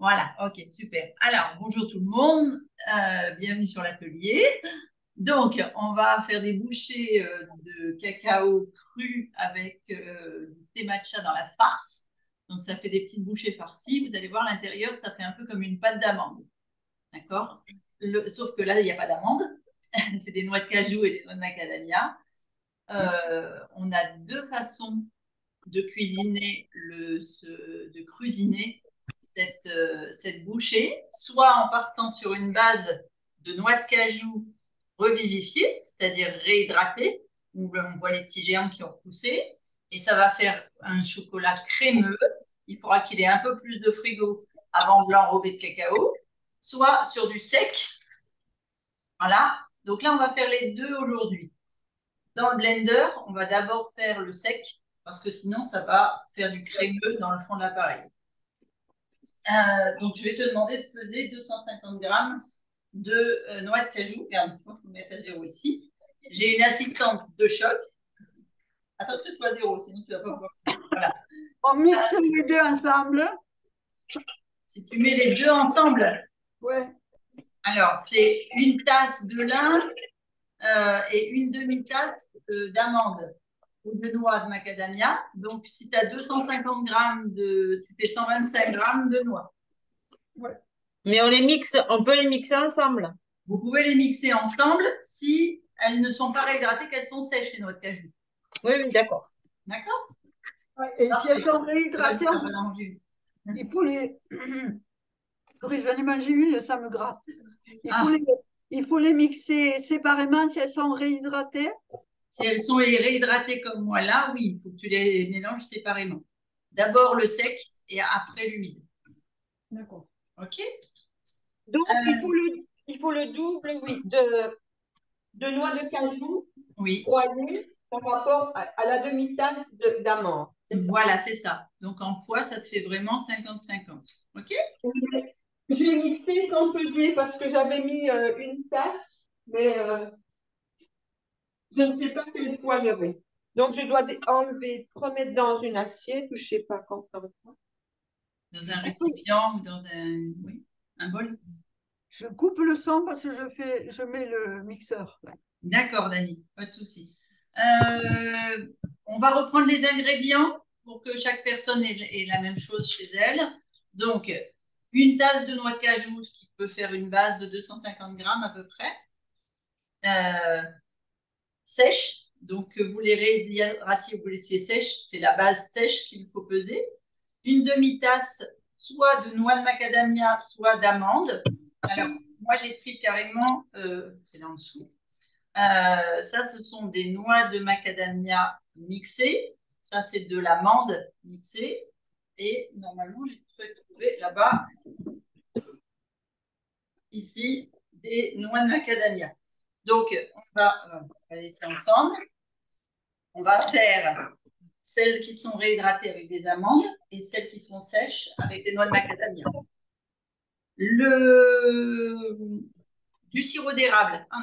Voilà, ok, super. Alors, bonjour tout le monde, bienvenue sur l'atelier. Donc, on va faire des bouchées de cacao cru avec du thé matcha dans la farce. Donc, ça fait des petites bouchées farcies. Vous allez voir, l'intérieur, ça fait un peu comme une pâte d'amande. D'accord? Sauf que là, il n'y a pas d'amande. C'est des noix de cajou et des noix de macadamia. On a deux façons de cuisiner de cuisiner cette bouchée, soit en partant sur une base de noix de cajou revivifiée, c'est-à-dire réhydratée, où on voit les petits germes qui ont poussé, et ça va faire un chocolat crémeux. Il faudra qu'il ait un peu plus de frigo avant de l'enrober de cacao, soit sur du sec. Voilà. Donc là, on va faire les deux aujourd'hui. Dans le blender, on va d'abord faire le sec parce que sinon, ça va faire du crémeux dans le fond de l'appareil. Donc, je vais te demander de peser 250 grammes de noix de cajou. Regarde, il faut mettre à zéro ici. J'ai une assistante de choc. Attends que ce soit zéro, sinon tu vas pas pouvoir. Voilà. On mixe les deux ensemble. Si tu mets les deux ensemble, Ouais. alors c'est une tasse de lin et une demi-tasse d'amandes ou de noix de macadamia. Donc, si tu as 250 grammes tu fais 125 grammes de noix. Ouais. Mais on peut les mixer ensemble. Vous pouvez les mixer ensemble si elles ne sont pas réhydratées, qu'elles sont sèches, les noix de cajou. Oui, oui, d'accord. D'accord? Ouais. Et si elles Parfait. sont Vas-y, réhydratées, t'as pas d'en manger une. il faut les. Sorry, je vais en manger une, ça me gratte. Il faut Ah, les, il faut les mixer séparément si elles sont réhydratées. si elles sont réhydratées comme moi là, oui, il faut que tu les mélanges séparément. D'abord le sec et après l'humide. D'accord. OK? Donc, Euh, il faut le double, oui, de noix de cajou oui, broyées par rapport à la demi-tasse d'amande. C'est ça. voilà, c'est ça. Donc en poids, ça te fait vraiment 50-50. OK? J'ai mixé sans peser parce que j'avais mis une tasse, mais je ne sais pas quel poids j'avais. Donc, je dois enlever, remettre dans une assiette ou je ne sais pas quand ça va. Dans Je un coupe, récipient ou dans oui, un bol. je coupe le son parce que je mets le mixeur. D'accord, Dani, pas de souci. Euh, on va reprendre les ingrédients pour que chaque personne ait la même chose chez elle. Donc, une tasse de noix de cajou, ce qui peut faire une base de 250 grammes à peu près, euh, sèche. Donc, vous les réhydratiez, vous laissiez sèche, c'est la base sèche qu'il faut peser. Une demi-tasse, soit de noix de macadamia, soit d'amande. Alors, moi, j'ai pris carrément, c'est là en dessous. Ça, ce sont des noix de macadamia mixées. Ça, c'est de l'amande mixée. Et normalement, j'ai trouvé là-bas, ici, des noix de macadamia. Donc, on va les faire ensemble. On va faire celles qui sont réhydratées avec des amandes et celles qui sont sèches avec des noix de macadamia. Le, du sirop d'érable. Ah,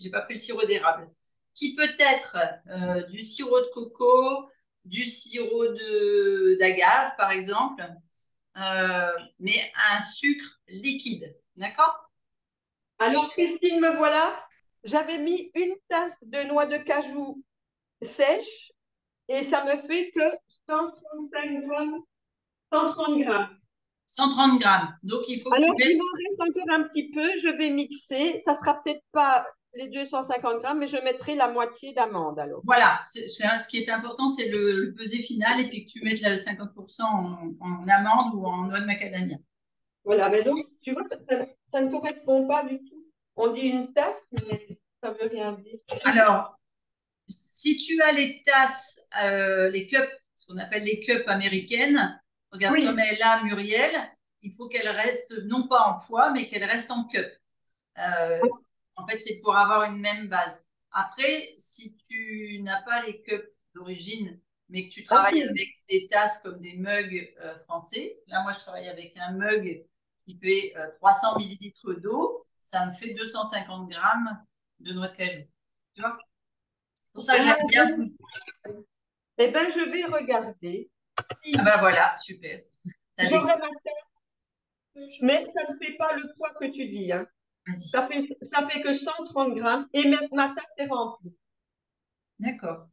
j'ai pas pris le sirop d'érable. Qui peut être du sirop de coco, du sirop d'agave, par exemple, mais un sucre liquide. D'accord? Alors, Christine, me voilà. J'avais mis une tasse de noix de cajou sèche et ça me fait que 135 grammes, 130 grammes. 130 grammes. Donc, il faut que tu Alors, il mettes. m'en reste encore un petit peu. Je vais mixer. Ça sera peut-être pas les 250 grammes, mais je mettrai la moitié d'amande alors. Voilà, ce qui est important, c'est le pesé final et puis que tu mettes le 50% en amande ou en noix de macadamia. Voilà, mais donc, tu vois, ça ne correspond pas du tout. On dit une tasse, mais ça ne veut rien dire. Alors, si tu as les tasses, les cups, ce qu'on appelle les cups américaines, regarde comme Oui, elle est là, Muriel, il faut qu'elle reste non pas en poids, mais qu'elle reste en cup. Euh, en fait, c'est pour avoir une même base. Après, si tu n'as pas les cups d'origine, mais que tu ah travailles si, avec des tasses comme des mugs français, là, moi, je travaille avec un mug qui fait 300 millilitres d'eau, ça me fait 250 grammes de noix de cajou. Tu vois? Pour ça, j'aime bien vous. eh bien, je vais regarder. Ah Si ben voilà, super. T'as des... j'aurai ma tasse, Mais ça ne fait pas le poids que tu dis, hein. Vas-y. Ça fait que 130 grammes et ma tasse est remplie. D'accord.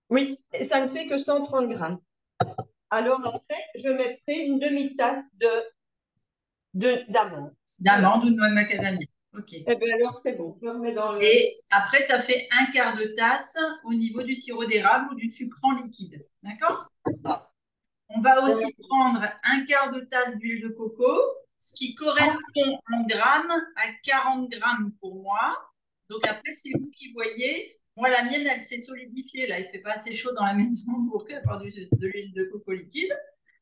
Oui, et ça ne fait que 130 grammes. Alors après, je mettrai une demi-tasse d'amande. D'amande ou de noix de macadamia. OK. Eh bien alors, c'est bon. Je remets dans le... Et après, ça fait un quart de tasse au niveau du sirop d'érable ou du sucrant liquide. D'accord? On va aussi prendre un quart de tasse d'huile de coco, ce qui correspond en grammes à 40 grammes pour moi. Donc après, c'est vous qui voyez. Moi, la mienne, elle s'est solidifiée. Là, il ne fait pas assez chaud dans la maison pour qu'elle ait de l'huile de coco liquide.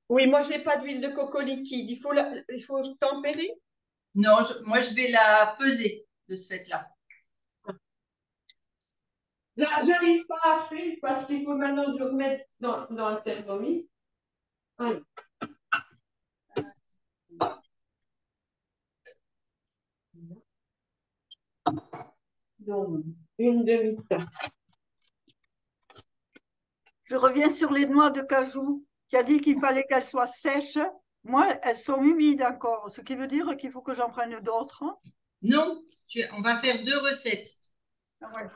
Oui, moi, je n'ai pas d'huile de coco liquide. Il faut tempérer? Non, moi, je vais la peser de ce fait-là. J'arrive pas à faire parce qu'il faut maintenant que je remette dans le thermomètre. Allez. Donc, une demi-tasse. Je reviens sur les noix de cajou. Tu as dit qu'il fallait qu'elles soient sèches. Moi, elles sont humides encore, ce qui veut dire qu'il faut que j'en prenne d'autres. Non, on va faire 2 recettes. Ah ouais.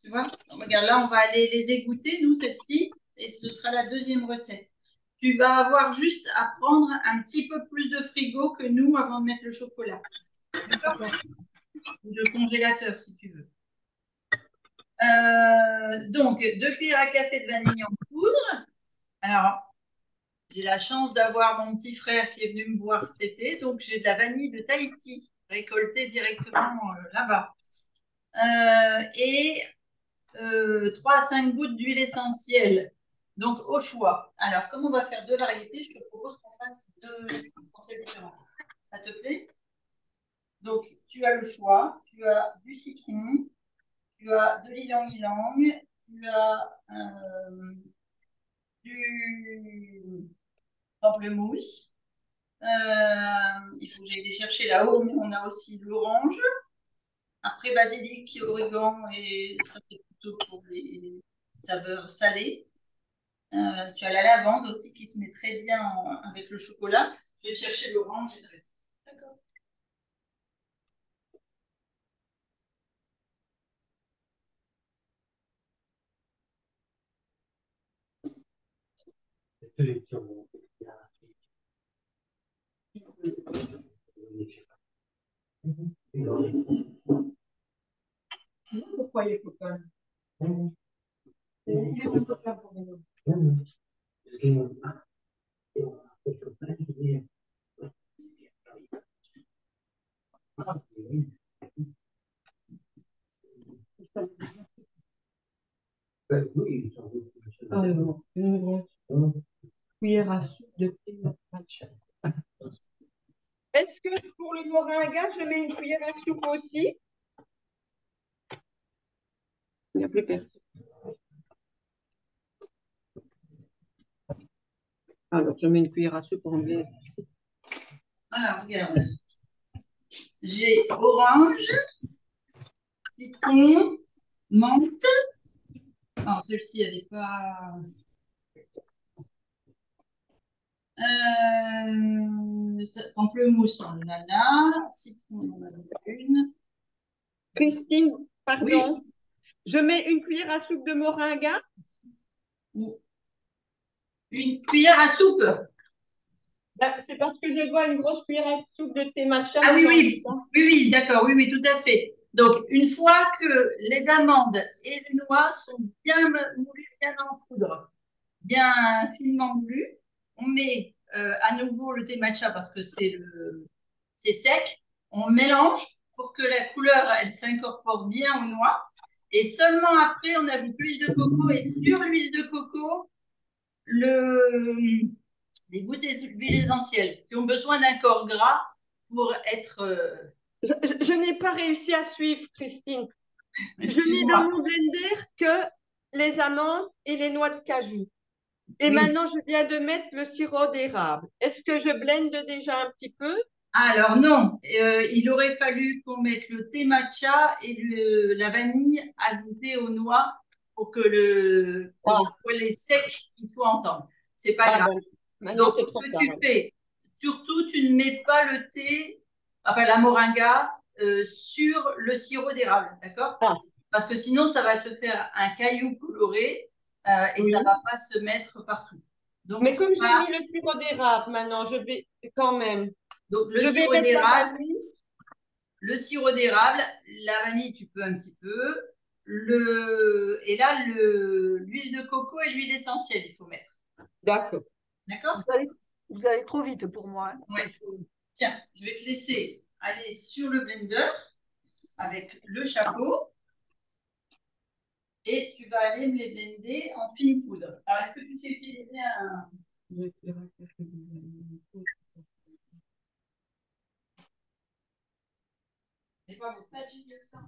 Tu vois? Donc, regarde, là, on va aller les égoutter, nous, celle-ci, et ce sera la deuxième recette. Tu vas avoir juste à prendre un petit peu plus de frigo que nous avant de mettre le chocolat. D'accord? Ou de congélateur, si tu veux. Donc, 2 cuillères à café de vanille en poudre. Alors, j'ai la chance d'avoir mon petit frère qui est venu me voir cet été, donc j'ai de la vanille de Tahiti récoltée directement là-bas. Et 3 à 5 gouttes d'huile essentielle. Donc, au choix. Alors, comme on va faire 2 variétés, je te propose qu'on fasse 2 huiles essentielles différentes. Ça te plaît? Donc, tu as le choix. Tu as du citron, tu as de l'ylang-ylang, tu as du pamplemousse. Il faut que j'aille les chercher là-haut, mais on a aussi de l'orange. Après, basilic, origan, et ça, c'est plutôt pour les saveurs salées. Tu as la lavande aussi qui se met très bien avec le chocolat. Je vais chercher l'orange. D'accord. Pourquoi il faut pas? Il faut pas pour nous. Alors, une grosse cuillère à soupe de thé matcha. Est-ce que pour le moringa, je mets une cuillère à soupe aussi? Il n'y a plus personne. Alors, je mets une cuillère à soupe en biais. Alors, regarde. J'ai orange, citron, menthe. Non, celle-ci, elle n'est pas. Pamplemousse, on en a. Citron, on en a une. Christine, pardon. Oui. Je mets une cuillère à soupe de moringa. Une cuillère à soupe. C'est parce que je vois une grosse cuillère à soupe de thé matcha. Ah oui, oui, oui, d'accord, oui, oui, tout à fait. Donc, une fois que les amandes et les noix sont bien moulues, bien en poudre, bien finement moulues, on met à nouveau le thé matcha parce que c'est sec. On mélange pour que la couleur elle s'incorpore bien aux noix. Et seulement après, on ajoute l'huile de coco et sur l'huile de coco, les gouttes d'huile essentielle qui ont besoin d'un corps gras pour être. Je n'ai pas réussi à suivre, Christine. Je n'ai dans mon blender que les amandes et les noix de cajou. Et maintenant, je viens de mettre le sirop d'érable. Est-ce que je blende déjà un petit peu? Alors non, il aurait fallu qu'on mette le thé matcha et la vanille ajoutée aux noix pour que je vois les secs qui soient ensemble. C'est pas grave. Maintenant, Donc, c'est ce trop que tard. tu fais surtout, tu ne mets pas le thé, enfin la moringa, sur le sirop d'érable, d'accord? Ah, Parce que sinon, ça va te faire un caillou coloré et ça oui. va pas se mettre partout. Donc, Mais comme j'ai mis le sirop d'érable maintenant, je vais quand même. donc Je vais mettre la vanille. le sirop d'érable, la vanille, tu peux un petit peu. Et là, l'huile de coco et l'huile essentielle, il faut mettre. D'accord. D'accord? Vous allez trop vite pour moi. Hein. Ouais. Tiens, je vais te laisser aller sur le blender avec le chapeau et tu vas aller me les blender en fine poudre. Alors, est-ce que tu sais utiliser un... Mais pas, vous pas utiliser ça.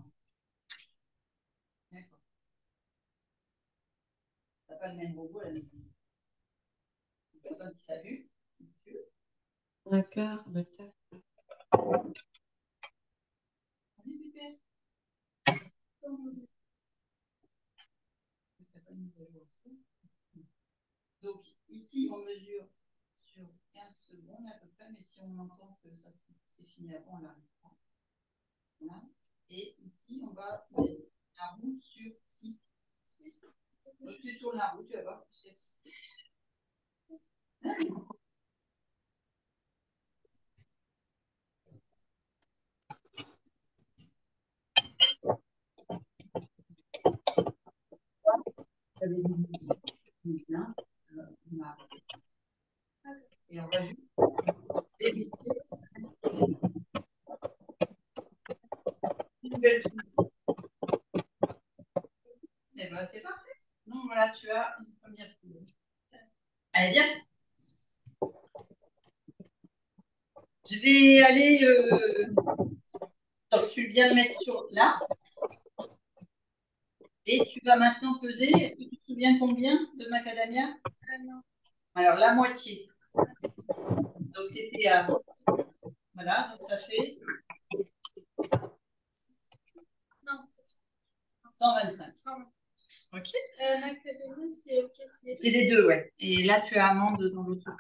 D'accord. T'as pas le même robot là. Personne qui s'allume. D'accord, d'accord. Donc ici, on mesure sur 15 secondes à peu près, mais si on entend que ça c'est fini avant, on l'arrête pas. Voilà. Et ici, on va mettre la roue sur 6. Donc tu tournes la roue, tu vas voir jusqu'à 6. Et on va juste vérifier. Et ben c'est parfait. Donc voilà, tu as une première couleur. Allez, viens. Je vais aller. Donc, tu viens le mettre sur là. Et tu vas maintenant peser. Est-ce que tu te souviens combien de macadamia? Non. Alors, la moitié. Donc, tu étais à. Voilà, donc ça fait. Non. 125. 120. OK. Macadamia, c'est les deux, ouais. Et là, tu as amande dans l'autre.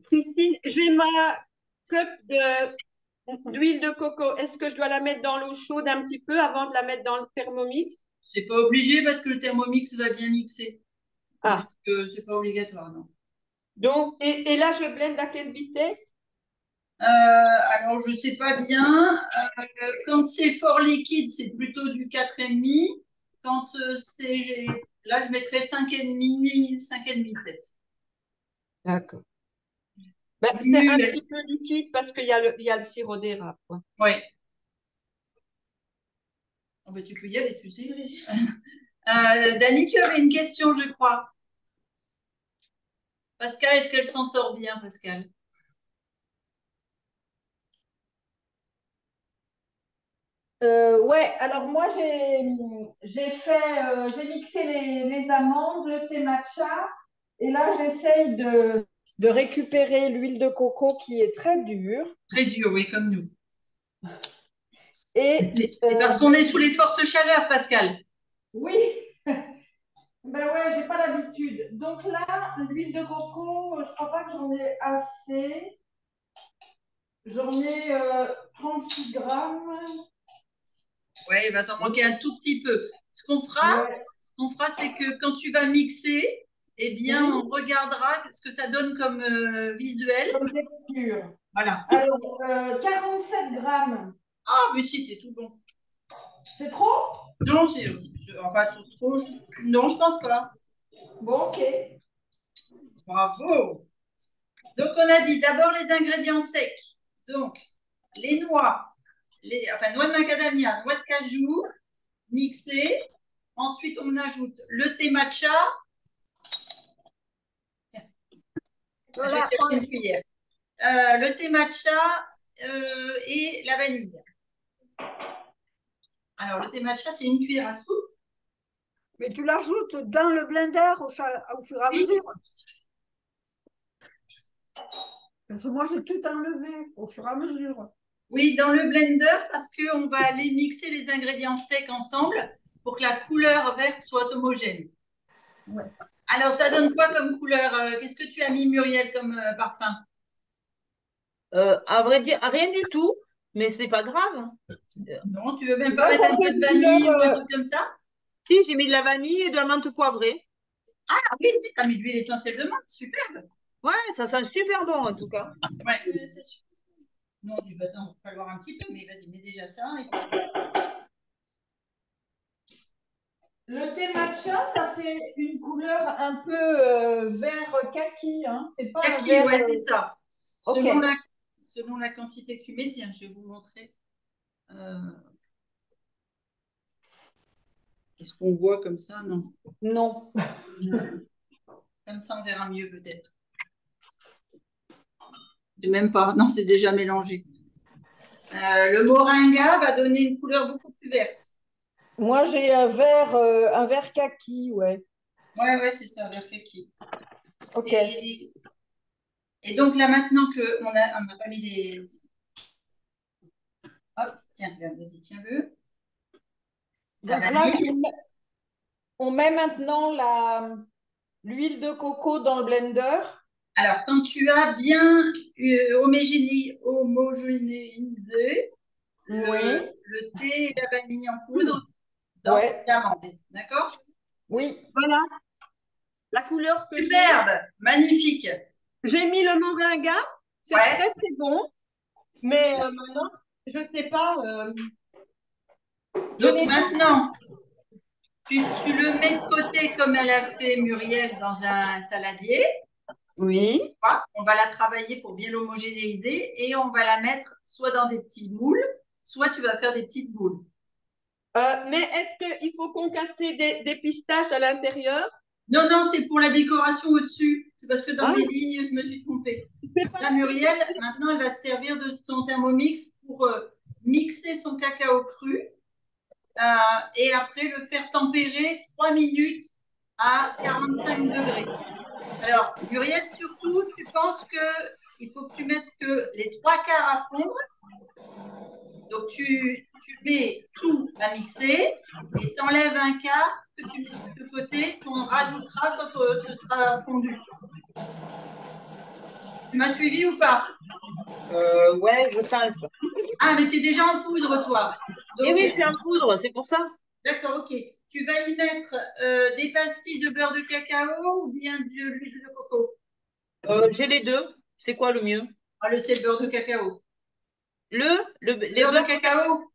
Christine, j'ai ma cup d'huile de coco. Est-ce que je dois la mettre dans l'eau chaude un petit peu avant de la mettre dans le Thermomix? C'est pas obligé parce que le Thermomix va bien mixer. Ah. Donc, c'est pas obligatoire, non. Donc, et là, je blende à quelle vitesse? Alors, je sais pas bien. Quand c'est fort liquide, c'est plutôt du 4,5. Quand c'est. Là, je mettrais 5,5, 5,5 peut-être. D'accord. Ben, c'est un petit peu liquide parce qu'il y a le sirop d'érable. Oui. Oh, ben, tu peux y aller, tu sais. Dani, tu avais une question, je crois. Pascal, est-ce qu'elle s'en sort bien, Pascal? Ouais, alors moi j'ai mixé les amandes, le thé matcha, et là j'essaye de récupérer l'huile de coco qui est très dure. Très dur, oui, comme nous. Et C'est parce qu'on est sous les fortes chaleurs, Pascal. oui, ben ouais, j'ai pas l'habitude. Donc là, l'huile de coco, je crois pas que j'en ai assez. J'en ai 36 grammes. Oui, il va t'en manquer un tout petit peu. Ouais. Ce qu'on fera, c'est que quand tu vas mixer, eh bien, Oui, on regardera ce que ça donne comme visuel. comme texture. Voilà. Alors, 47 grammes. Ah, mais si, c'est tout bon. C'est trop? Non, enfin, trop. Non, je pense pas. Bon, ok. Bravo. Donc, on a dit d'abord les ingrédients secs. Donc, les noix, enfin, noix de macadamia, noix de cajou, mixées. Ensuite, on ajoute le thé matcha. Tiens, je vais Voilà, chercher une cuillère. Le thé matcha et la vanille. Alors, le thé matcha, c'est une cuillère à soupe. mais tu l'ajoutes dans le blender au fur et à Oui, mesure. Parce que moi, j'ai tout enlevé au fur et à mesure. oui, dans le blender, parce qu'on va aller mixer les ingrédients secs ensemble pour que la couleur verte soit homogène. Ouais. Alors, ça donne quoi comme couleur? Qu'est-ce que tu as mis, Muriel, comme parfum? À vrai dire, rien du tout, mais c'est pas grave. Non, tu veux même pas Là, mettre ça un fait peu une de vanille ou un couleur. truc comme ça? Si, j'ai mis de la vanille et de la menthe poivrée. Ah oui, si, t'as mis de l'huile essentielle de menthe, super. Ouais, ça sent super bon en tout cas. Ouais. C'est sûr. Non, il va en falloir un petit peu, mais vas-y, mets déjà ça. Et puis... Le thé matcha, ça fait une couleur un peu vert kaki, hein. C'est pas un Kaki, vert. ouais, c'est ça. Ok. Selon la quantité que tu mets, tiens, je vais vous montrer. Euh, Est-ce qu'on voit comme ça? Non. Non. Comme ça, on verra mieux peut-être. Même pas. Non, c'est déjà mélangé. Le moringa va donner une couleur beaucoup plus verte. Moi, j'ai un vert kaki, ouais. Ouais, ouais, c'est ça, vert kaki. Ok. Et donc là, maintenant qu'on n'a pas mis les... Hop, tiens, regarde, vas-y, tiens-le. La Donc là, vanille. on met maintenant l'huile de coco dans le blender. Alors, quand tu as bien homogénéisé Oui. le thé et la vanille en poudre dans tes Ouais. amandes, d'accord? Oui. Voilà la couleur que j'ai. Superbe, magnifique. J'ai mis le moringa. C'est Ouais, très, très bon. Mais maintenant, je ne sais pas. Je donc n'ai pas. maintenant, tu le mets de côté comme elle a fait Muriel dans un saladier. Oui. On va la travailler pour bien l'homogénéiser et on va la mettre soit dans des petits moules, soit tu vas faire des petites boules. Mais est-ce qu'il faut concasser des pistaches à l'intérieur? Non, non, c'est pour la décoration au-dessus. C'est parce que dans Ah, mes lignes, je me suis trompée. c'est pas Là, Muriel, maintenant, elle va se servir de son thermomix pour mixer son cacao cru et après le faire tempérer 3 minutes à 45 degrés. Alors, Muriel, surtout, tu penses qu'il faut que tu mettes que les trois quarts à fondre. Donc, tu mets tout à mixer et t'enlèves un quart que tu mets de côté, qu'on rajoutera quand ce sera fondu. Tu m'as suivi ou pas? Ouais, je pense. Ah, mais tu es déjà en poudre, toi. Et Donc, oui, je suis en poudre, c'est pour ça. d'accord, ok. Tu vas y mettre des pastilles de beurre de cacao ou bien de l'huile de coco? J'ai les deux. C'est quoi le mieux? Ah, c'est le beurre de cacao. Le Les beurre de beurres. cacao?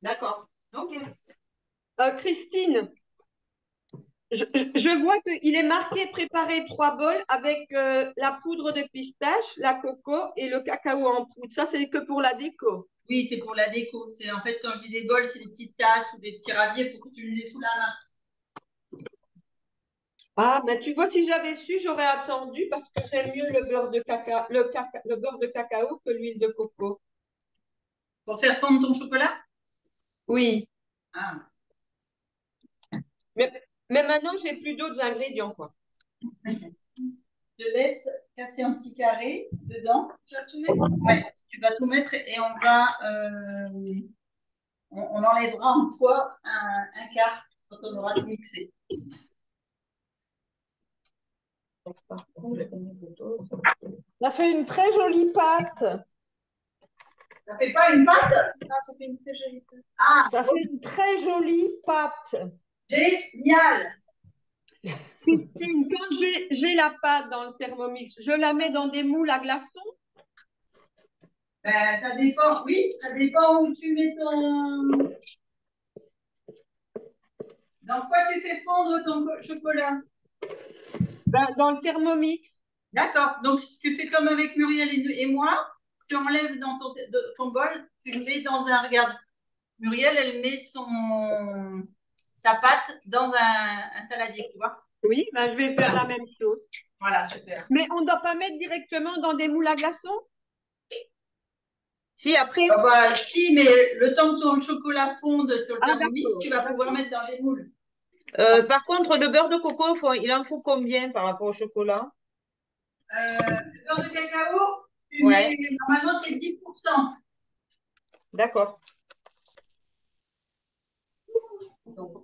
D'accord. Ok. Christine, je vois qu'il est marqué préparer 3 bols avec la poudre de pistache, la coco et le cacao en poudre. Ça, c'est que pour la déco. Oui, c'est pour la déco. C'est en fait quand je dis des bols, c'est des petites tasses ou des petits raviers pour que tu les aies sous la main. Ah, ben tu vois, si j'avais su, j'aurais attendu parce que j'aime mieux le beurre de cacao, le beurre de cacao que l'huile de coco. Pour faire fondre ton chocolat? Oui. Ah. Mais, mais maintenant, je n'ai plus d'autres ingrédients, quoi. Je laisse casser un petit carré dedans. Tu vas tout mettre? Ouais, tu vas tout mettre et on enlèvera en poids un quart quand on aura tout mixé. Ça fait une très jolie pâte. Ça fait pas une pâte? Ah, ça fait une très jolie pâte. Ah, Ça fait une très jolie pâte. génial! Christine, quand j'ai la pâte dans le Thermomix, je la mets dans des moules à glaçons. Ben, ça dépend, oui, ça dépend où tu mets ton. Dans quoi tu fais fondre ton chocolat? Ben, dans le Thermomix. D'accord. Donc, si tu fais comme avec Muriel et moi, tu enlèves dans ton bol, tu le mets dans un. Regarde, Muriel, elle met sa pâte dans un saladier, tu vois? Oui, ben, je vais faire Ah, la même chose. voilà, super. Mais on ne doit pas mettre directement dans des moules à glaçons? Si, après. Ah bah, si, mais le temps que ton chocolat fonde sur le Ah, thermomix, d'accord, tu vas pouvoir d'accord. mettre dans les moules. Par contre, le beurre de coco, il en faut combien par rapport au chocolat? Le beurre de cacao, tu Ouais, mets, normalement, c'est 10%. d'accord. Donc,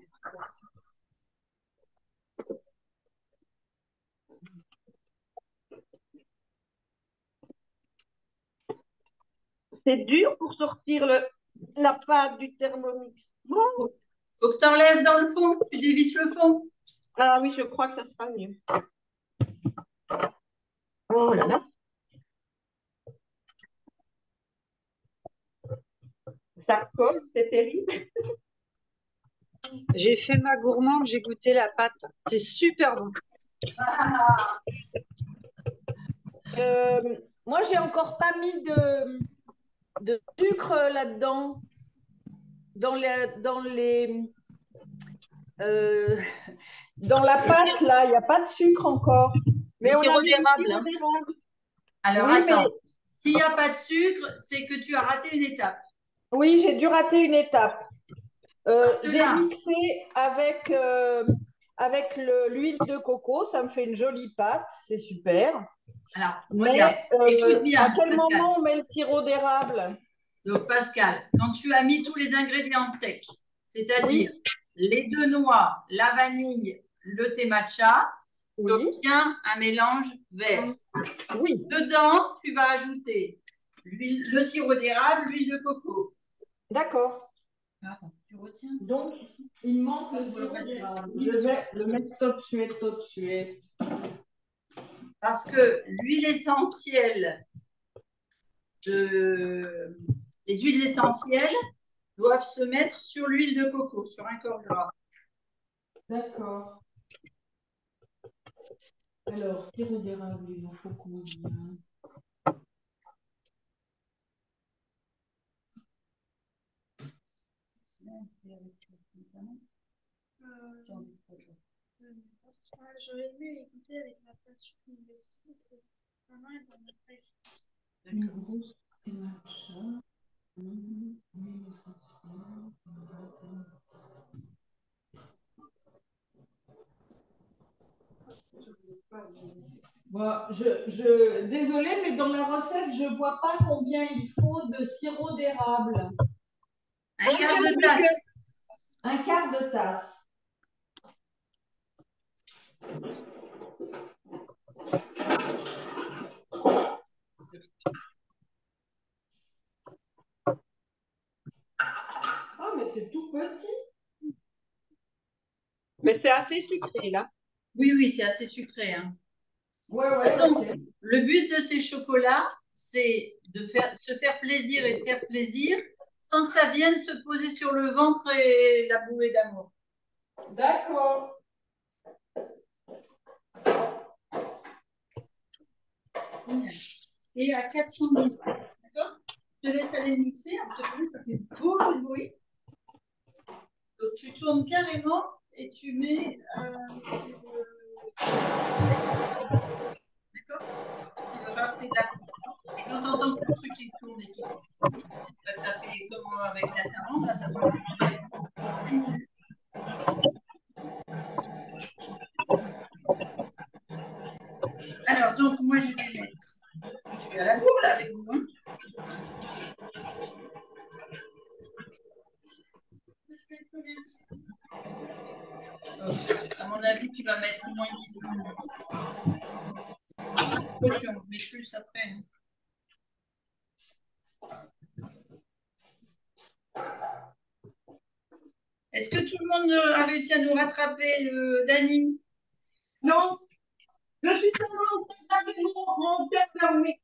C'est dur pour sortir la pâte du Thermomix. Bon. Faut que tu enlèves dans le fond, tu dévisses le fond. Ah oui, je crois que ça sera mieux. Oh là là. Ça colle, c'est terrible. J'ai fait ma gourmande, j'ai goûté la pâte. C'est super bon. Moi, j'ai encore pas mis de sucre là-dedans. Dans la pâte, là, il n'y a pas de sucre encore. Mais on a sirop mis du d'érable. sirop d'érable. Alors, Oui, attends. mais S'il n'y a pas de sucre, c'est que tu as raté une étape. oui, j'ai dû rater une étape. J'ai là. mixé avec l'huile de coco, ça me fait une jolie pâte, c'est super. Alors, Mais regarde, écoute bien, à quel Pascal. moment on met le sirop d'érable? Donc, Pascal, quand tu as mis tous les ingrédients secs, c'est-à-dire Oui. les 2 noix, la vanille, le thé matcha, tu Oui. obtiens un mélange vert. Oui. Dedans, tu vas ajouter le sirop d'érable, l'huile de coco. D'accord. Attends, tu retiens? Donc, il manque le sirop d'érable. Je vais le mettre tout de suite, tout de suite. Parce que l'huile essentielle, les huiles essentielles doivent se mettre sur l'huile de coco, sur un corps gras. D'accord. Alors, sirop d'érable, il en faut combien? J'aurais aimé écouter avec la passion investie, parce que maman est dans mon rêve. Une grosse thé matcha. Huile essentielle. Bon, désolée, mais dans la recette, je ne vois pas combien il faut de sirop d'érable. Un quart de tasse. Un quart de tasse. Ah, mais c'est tout petit. Mais c'est assez sucré, là. Oui, oui, c'est assez sucré. Hein. Ouais, Donc, ok. le but de ces chocolats, c'est de se faire plaisir et de faire plaisir sans que ça vienne se poser sur le ventre et la bouée d'amour. D'accord. Et à 410. D'accord? Je te laisse aller mixer. Ça fait beaucoup de bruit. Donc, tu tournes carrément et tu mets sur le... D'accord? Il va falloir que tu aies de la coupe. Et quand tu entends que le truc il tourne et qu'il ça fait comme avec la salamandre, là, ça doit demander 5 minutes. Alors, donc, moi, je vais mettre... Je suis à la bourre, là, avec vous. Hein. À mon avis, tu vas mettre au moins 10 secondes. Moi, je en mets plus après. Hein. Est-ce que tout le monde a réussi à nous rattraper, Dani? Non, je suis seulement en train de mon Thermomix.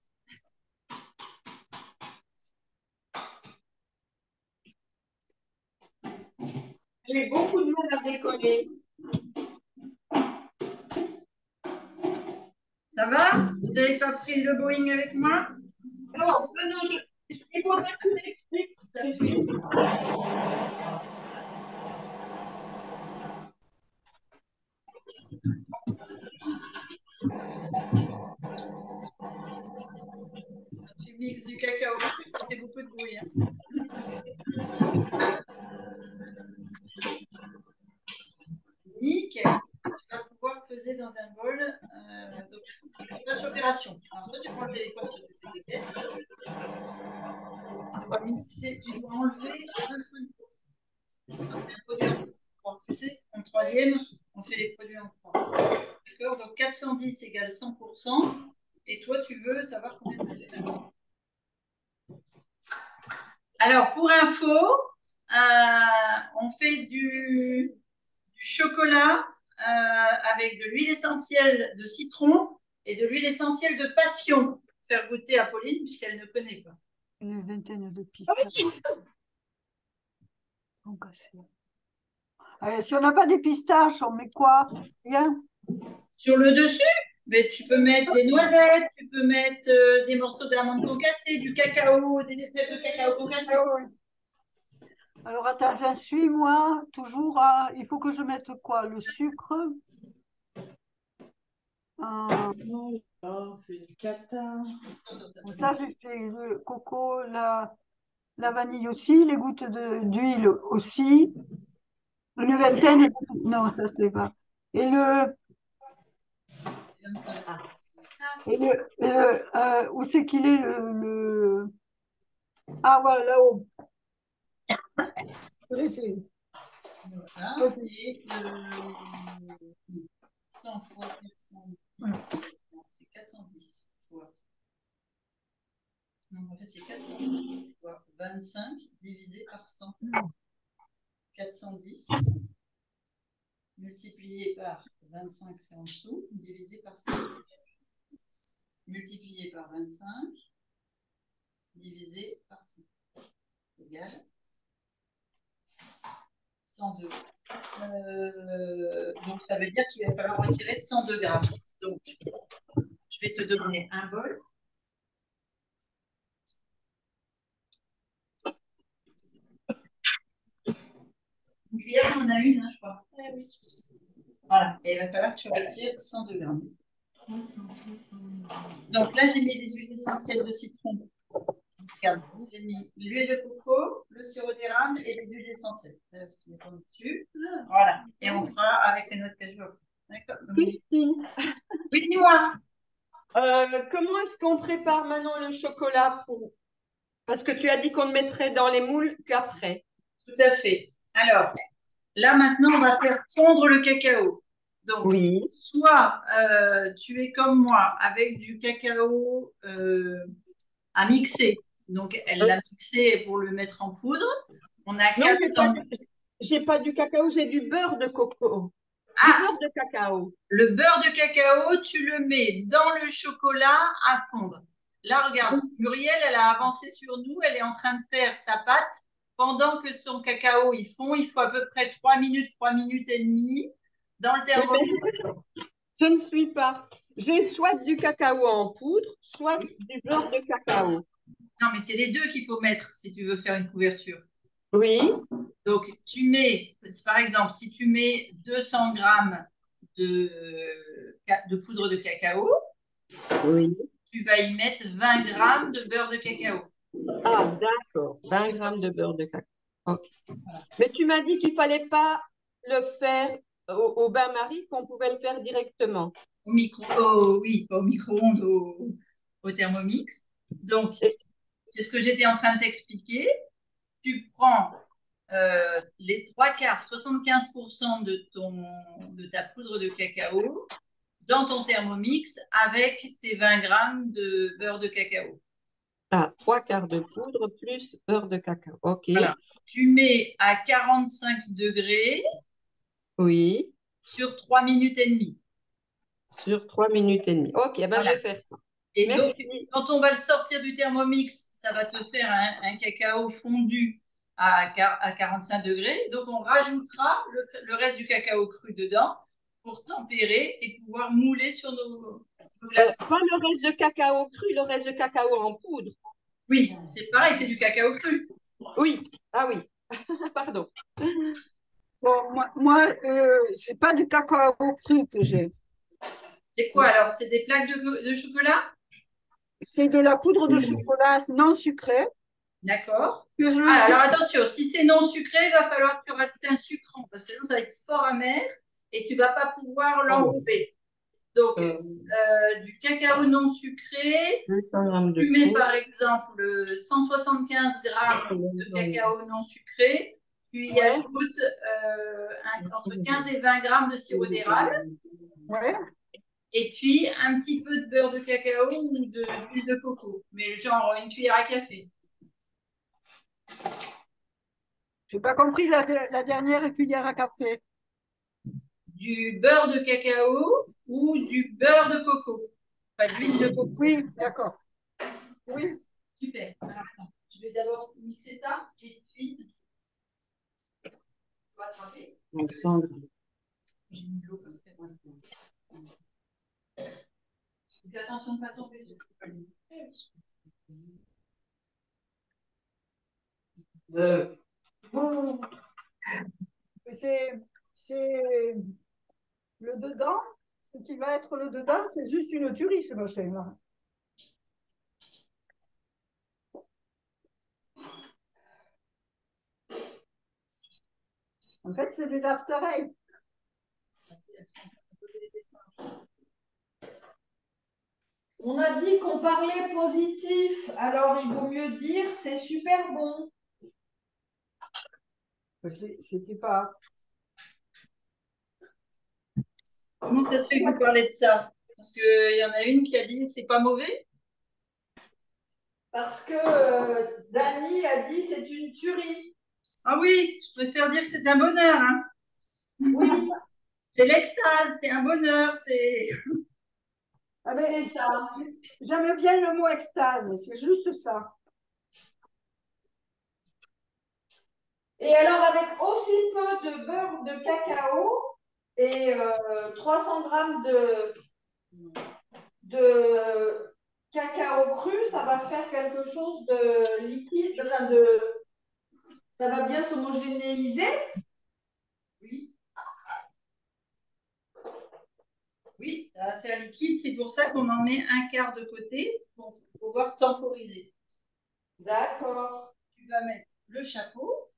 J'ai beaucoup de mal à décoller. Ça va? Vous n'avez pas pris le Boeing avec moi? Non, il faudrait que tu m'expliques. Ça suffit. Tu mixes du cacao. Ça fait beaucoup de bruit. Hein. Nickel. Tu vas pouvoir peser dans un bol. Donc, tu vas sur opération. Alors, soit tu prends le téléphone, soit tu fais des tests. Tu dois mixer, tu dois enlever un feu. C'est un produit en trois. Tu sais, en troisième, on fait les produits en trois. D'accord? Donc 410 égale 100%. Et toi, tu veux savoir combien ça fait. Alors, pour info, on fait du chocolat avec de l'huile essentielle de citron et de l'huile essentielle de passion. Faire goûter à Pauline puisqu'elle ne connaît pas. Une vingtaine de pistaches. Si on n'a pas des pistaches, on met quoi? Rien. Sur le dessus, mais tu peux mettre des noisettes, tu peux mettre des morceaux d'amandes concassées, du cacao, des espèces de cacao concassé. Ah ouais. Alors attends, j'en suis moi toujours à. Il faut que je mette quoi? Le sucre. Non, c'est du cata. Ça, j'ai fait le coco, la vanille aussi, les gouttes d'huile aussi. Une vingtaine. Non, ça se fait pas. Et où c'est qu'il est Ah, voilà, là-haut. Voilà, et 100 fois 410. C'est 410 fois. Non, en fait, c'est 410 fois 25 divisé par 100. 410 multiplié par 25, c'est en dessous, divisé par 100. Multiplié par 25 divisé par 100 égale 102. Donc, ça veut dire qu'il va falloir retirer 102 grammes. Donc, je vais te donner un bol. Une cuillère, on en a une, hein, je crois. Oui. Voilà, et il va falloir que tu retires 102 grammes. Donc là, j'ai mis des huiles essentielles de citron. Regarde, j'ai mis l'huile de coco, le sirop d'érable et les huiles essentielles. Ce qui est dessus. Voilà, et on fera avec les noix de cajou. D'accord. Christine, Oui, dis-moi. comment est-ce qu'on prépare maintenant le chocolat pour... Parce que tu as dit qu'on le mettrait dans les moules qu'après. Tout à fait. Alors, là maintenant, on va faire fondre le cacao. Donc, Oui. soit tu es comme moi avec du cacao à mixer. Donc, elle l'a mixé pour le mettre en poudre. On a Non, 400. j'ai pas du cacao, j'ai du beurre de coco. Du Ah, beurre de cacao. le beurre de cacao, tu le mets dans le chocolat à fondre. Là, regarde, Muriel, elle a avancé sur nous, elle est en train de faire sa pâte. Pendant que son cacao, il fond, il faut à peu près 3 minutes et demie dans le thermomix. Je ne suis pas. J'ai soit du cacao en poudre, soit du beurre de cacao. Non, mais c'est les deux qu'il faut mettre si tu veux faire une couverture. Oui. Donc, tu mets, par exemple, si tu mets 200 grammes de poudre de cacao, Oui. tu vas y mettre 20 grammes de beurre de cacao. Ah, d'accord. 20 grammes de beurre de cacao. Ok. Mais tu m'as dit qu'il ne fallait pas le faire au bain-marie, qu'on pouvait le faire directement. Oui, pas au micro-ondes, au thermomix. Donc, c'est ce que j'étais en train de t'expliquer. Tu prends les 3/4, 75% de ta poudre de cacao dans ton thermomix avec tes 20 grammes de beurre de cacao. Ah, 3/4 de poudre plus beurre de cacao. Ok. Voilà. Tu mets à 45 degrés Oui. sur 3 minutes et demie. Sur 3 minutes et demie. Ok, ben Voilà. je vais faire ça. Et Merci. donc, quand on va le sortir du thermomix, ça va te faire un cacao fondu à 45 degrés. Donc, on rajoutera le reste du cacao cru dedans pour tempérer et pouvoir mouler sur nos glaçons. Pas le reste de cacao cru, le reste de cacao en poudre. Oui, c'est pareil, c'est du cacao cru. Oui, ah oui, pardon. Bon, moi c'est pas du cacao cru que j'ai. C'est quoi alors? C'est des plaques de chocolat? C'est de la poudre de chocolat non sucrée. D'accord. Que je Alors attention, si c'est non sucré, il va falloir que tu rajoutes un sucrant parce que sinon ça va être fort amer et tu ne vas pas pouvoir l'enrober. Donc, du cacao non sucré, 200 grammes de tu mets poudre. par exemple 175 grammes de cacao non sucré, tu y ajoutes entre 15 et 20 grammes de sirop d'érable. Ouais. Et puis un petit peu de beurre de cacao ou d'huile de coco, mais genre une cuillère à café. J'ai pas compris la dernière cuillère à café. Du beurre de cacao ou du beurre de coco. Pas d'huile de coco. Oui, d'accord. Oui. Super. Alors, attends, je vais d'abord mixer ça et puis on va attraper. J'ai mis de l'eau comme ça. Fais attention de ne pas tomber. C'est le dedans. Ce qui va être le dedans, c'est juste une tuerie, ce machin-là. En fait, c'est des after eight. On a dit qu'on parlait positif, alors il vaut mieux dire c'est super bon. C'était pas. Comment ça se fait que vous parlez de ça? Parce qu'il y en a une qui a dit c'est pas mauvais. Parce que Dany a dit c'est une tuerie. Ah oui, je préfère dire que c'est un bonheur. Hein. Oui, C'est l'extase, c'est un bonheur, c'est. Ah, c'est ça. j'aime bien le mot extase, c'est juste ça. Et alors avec aussi peu de beurre de cacao et 300 grammes de cacao cru, ça va faire quelque chose de liquide, enfin ça va bien s'homogénéiser. Oui. Oui, ça va faire liquide. C'est pour ça qu'on en met un quart de côté pour pouvoir temporiser. D'accord. Tu vas mettre le chapeau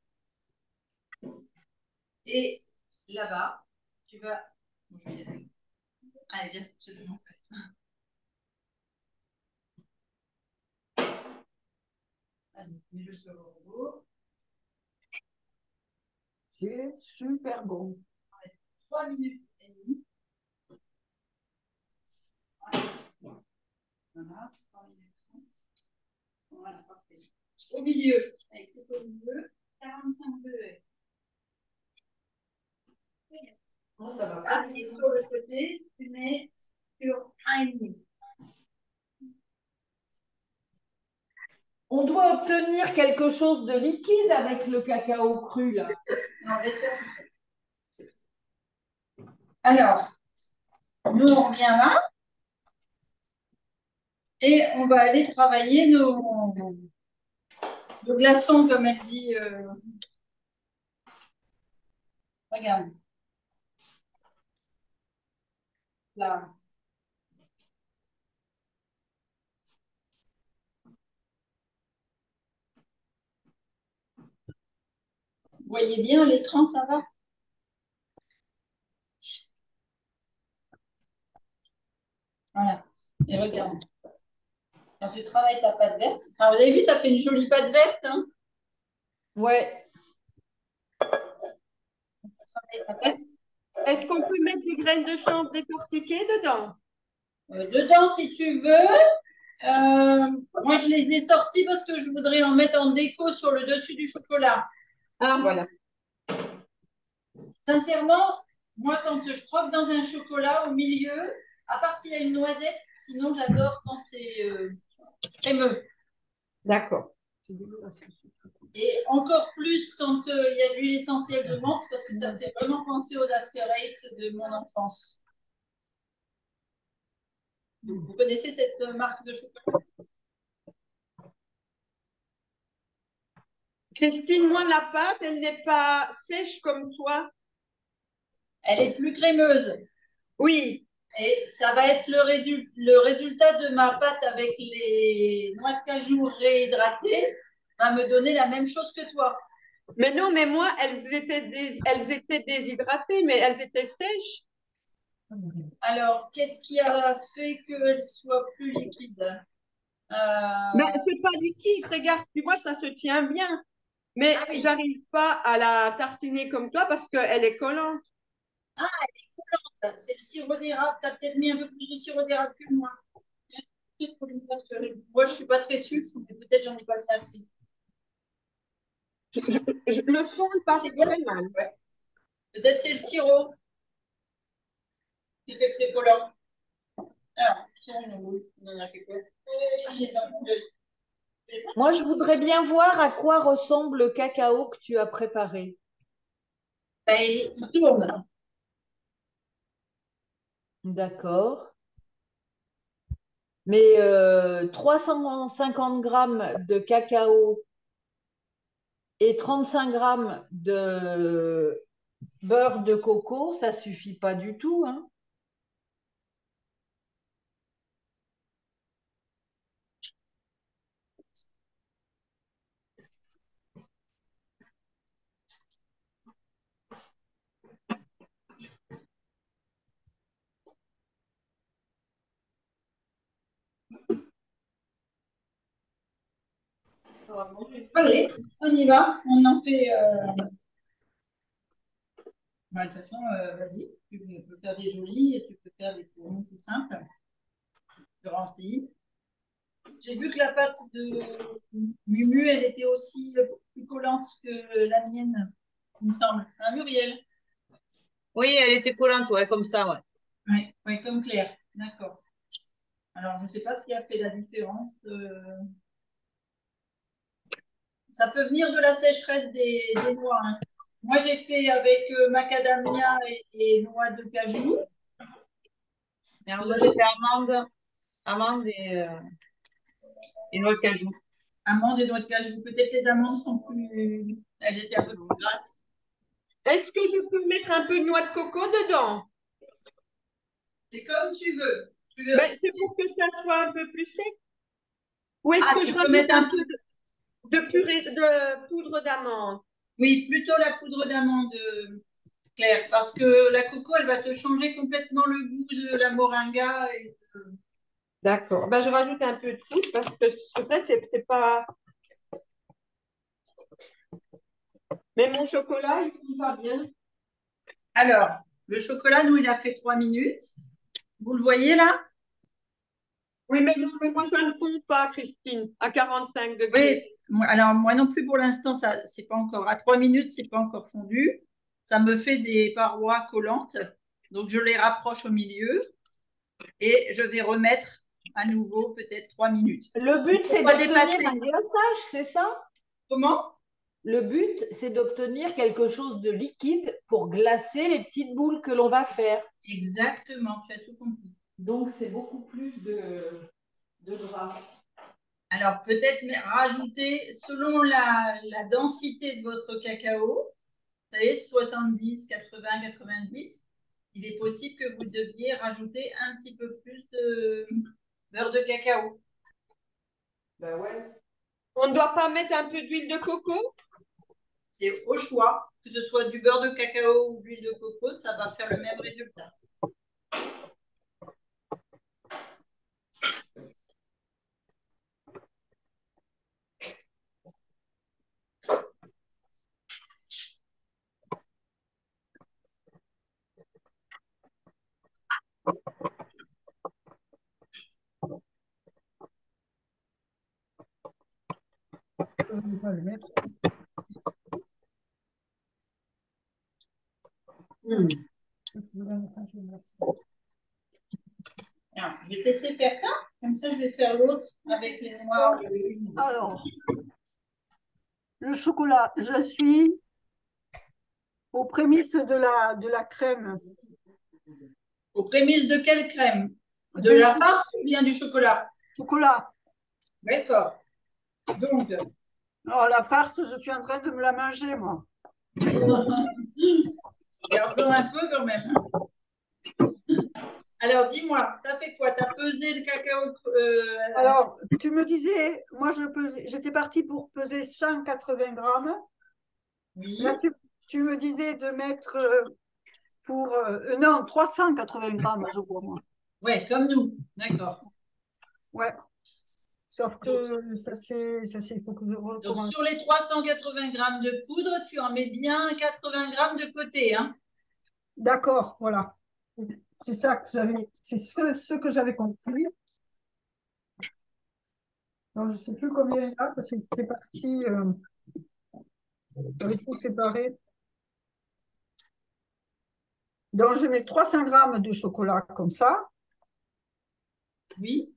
et là-bas, tu vas. Bon, je vais y aller. Allez, viens, je te montre. Vas-y, mets-le sur le robot. C'est super bon. 3 minutes et demie. Voilà, 3 minutes 30. Voilà, parfait. Au milieu, avec le au milieu, 45 degrés. Oh, ça va Ah, pas du et tout. sur le côté, tu mets sur 1,5. On doit obtenir quelque chose de liquide avec le cacao cru là. Non, laisse faire tout ça. Alors, nous, on vient là et on va aller travailler nos glaçons, comme elle dit. Regarde. Là. Vous voyez bien l'écran, ça va? Voilà. Et regarde. Quand tu travailles ta pâte verte. Alors, vous avez vu, ça fait une jolie pâte verte. Hein? Ouais. Est-ce qu'on peut mettre des graines de chanvre décortiquées dedans? Dedans, si tu veux. Moi, je les ai sortis parce que je voudrais en mettre en déco sur le dessus du chocolat. Ah, voilà. Sincèrement, moi, quand je croque dans un chocolat au milieu, à part s'il y a une noisette, sinon j'adore quand c'est crémeux. D'accord. Et encore plus quand il y a de l'huile essentielle de menthe, parce que ça me fait vraiment penser aux After Eight de mon enfance. Vous connaissez cette marque de chocolat? Christine, moi, la pâte, elle n'est pas sèche comme toi. Elle est plus crémeuse. Oui. Et ça va être le résultat de ma pâte avec les noix de cajou réhydratées va me donner la même chose que toi. Mais non, mais moi, elles étaient déshydratées, mais elles étaient sèches. Alors, qu'est-ce qui a fait qu'elle soit plus liquide? Mais c'est pas liquide, regarde, tu vois, ça se tient bien. Mais Ah oui. j'arrive pas à la tartiner comme toi parce qu'elle est collante. Ah, elle est collante. C'est le sirop d'érable. Tu as peut-être mis un peu plus de sirop d'érable que moi. Parce que moi, je ne suis pas très sucre, mais peut-être j'en ai pas mis assez. Le son passe C'est bon? très mal. Ouais. Peut-être c'est le sirop qui fait que c'est collant. Alors, tiens, on en a fait quoi? J'ai pas mangé. Moi, je voudrais bien voir à quoi ressemble le cacao que tu as préparé. Ben, il tourne. D'accord. Mais 350 grammes de cacao et 35 grammes de beurre de coco, ça suffit pas du tout, hein. Allez, on y va. On en fait. De toute façon, vas-y. Tu peux faire des jolis et tu peux faire des tournées tout simples. Tu remplis. J'ai vu que la pâte de Mumu, elle était aussi plus collante que la mienne, il me semble. Hein, Muriel? Oui, elle était collante, ouais, comme ça, ouais. Oui, ouais, comme Claire. D'accord. Alors, je ne sais pas ce qui a fait la différence. Ça peut venir de la sécheresse des noix, hein. Moi, j'ai fait avec macadamia et noix de cajou. Et alors, moi, j'ai fait amandes et noix de cajou. Amandes et noix de cajou. Peut-être les amandes sont plus. Elles étaient un peu plus grasses. Est-ce que je peux mettre un peu de noix de coco dedans? C'est comme tu veux. Tu veux. Ben, c'est pour que ça soit un peu plus sec. Ou est-ce Ah, que tu je peux rajoute mettre un un peu peu. de purée de poudre d'amande? Oui, plutôt la poudre d'amande, Claire, parce que la coco, elle va te changer complètement le goût de la moringa. D'accord. Ben, je rajoute un peu de poudre parce que c'est vrai, c'est pas. Mais mon chocolat, il va bien. Alors, le chocolat, nous, il a fait 3 minutes. Vous le voyez là? Oui, mais non, mais moi, je ne compte pas, Christine, à 45 degrés. Oui, alors moi non plus pour l'instant, ça, c'est pas encore à 3 minutes, c'est pas encore fondu. Ça me fait des parois collantes. Donc, je les rapproche au milieu et je vais remettre à nouveau peut-être 3 minutes. Le Il but, faut c'est pas d'obtenir dépasser. un glaçage, c'est ça? Comment? Le but, c'est d'obtenir quelque chose de liquide pour glacer les petites boules que l'on va faire. Exactement, tu as tout compris. Donc, c'est beaucoup plus de gras. Alors, peut-être rajouter, selon la densité de votre cacao, vous savez, 70, 80, 90, il est possible que vous deviez rajouter un petit peu plus de beurre de cacao. Ben ouais. On ne doit pas mettre un peu d'huile de coco? C'est au choix, que ce soit du beurre de cacao ou de l'huile de coco, ça va faire le même résultat. Je ne vais pas le mettre. Alors, je vais te laisser faire ça, comme ça je vais faire l'autre avec les noix. Alors, le chocolat, je suis aux prémices de la crème. Aux prémices de quelle crème? De Du la farce ou bien du chocolat? chocolat. D'accord. Donc, Alors, la farce, je suis en train de me la manger, moi. garde-en un peu quand même. Alors, dis-moi, tu as fait quoi? Tu as pesé le cacao Alors, tu me disais, moi, j'étais partie pour peser 180 grammes. Oui. Là, tu me disais de mettre non, 380 grammes, je crois, moi. Ouais, comme nous. D'accord. Ouais. Sauf que il faut que je Donc, recommence. sur les 380 grammes de poudre, tu en mets bien 80 grammes de côté, hein? D'accord, voilà. C'est ça que c'est ce que j'avais compris. Donc, je ne sais plus combien il y a parce que c'était parti. J'avais tout séparé. Donc, je mets 300 grammes de chocolat comme ça. Oui.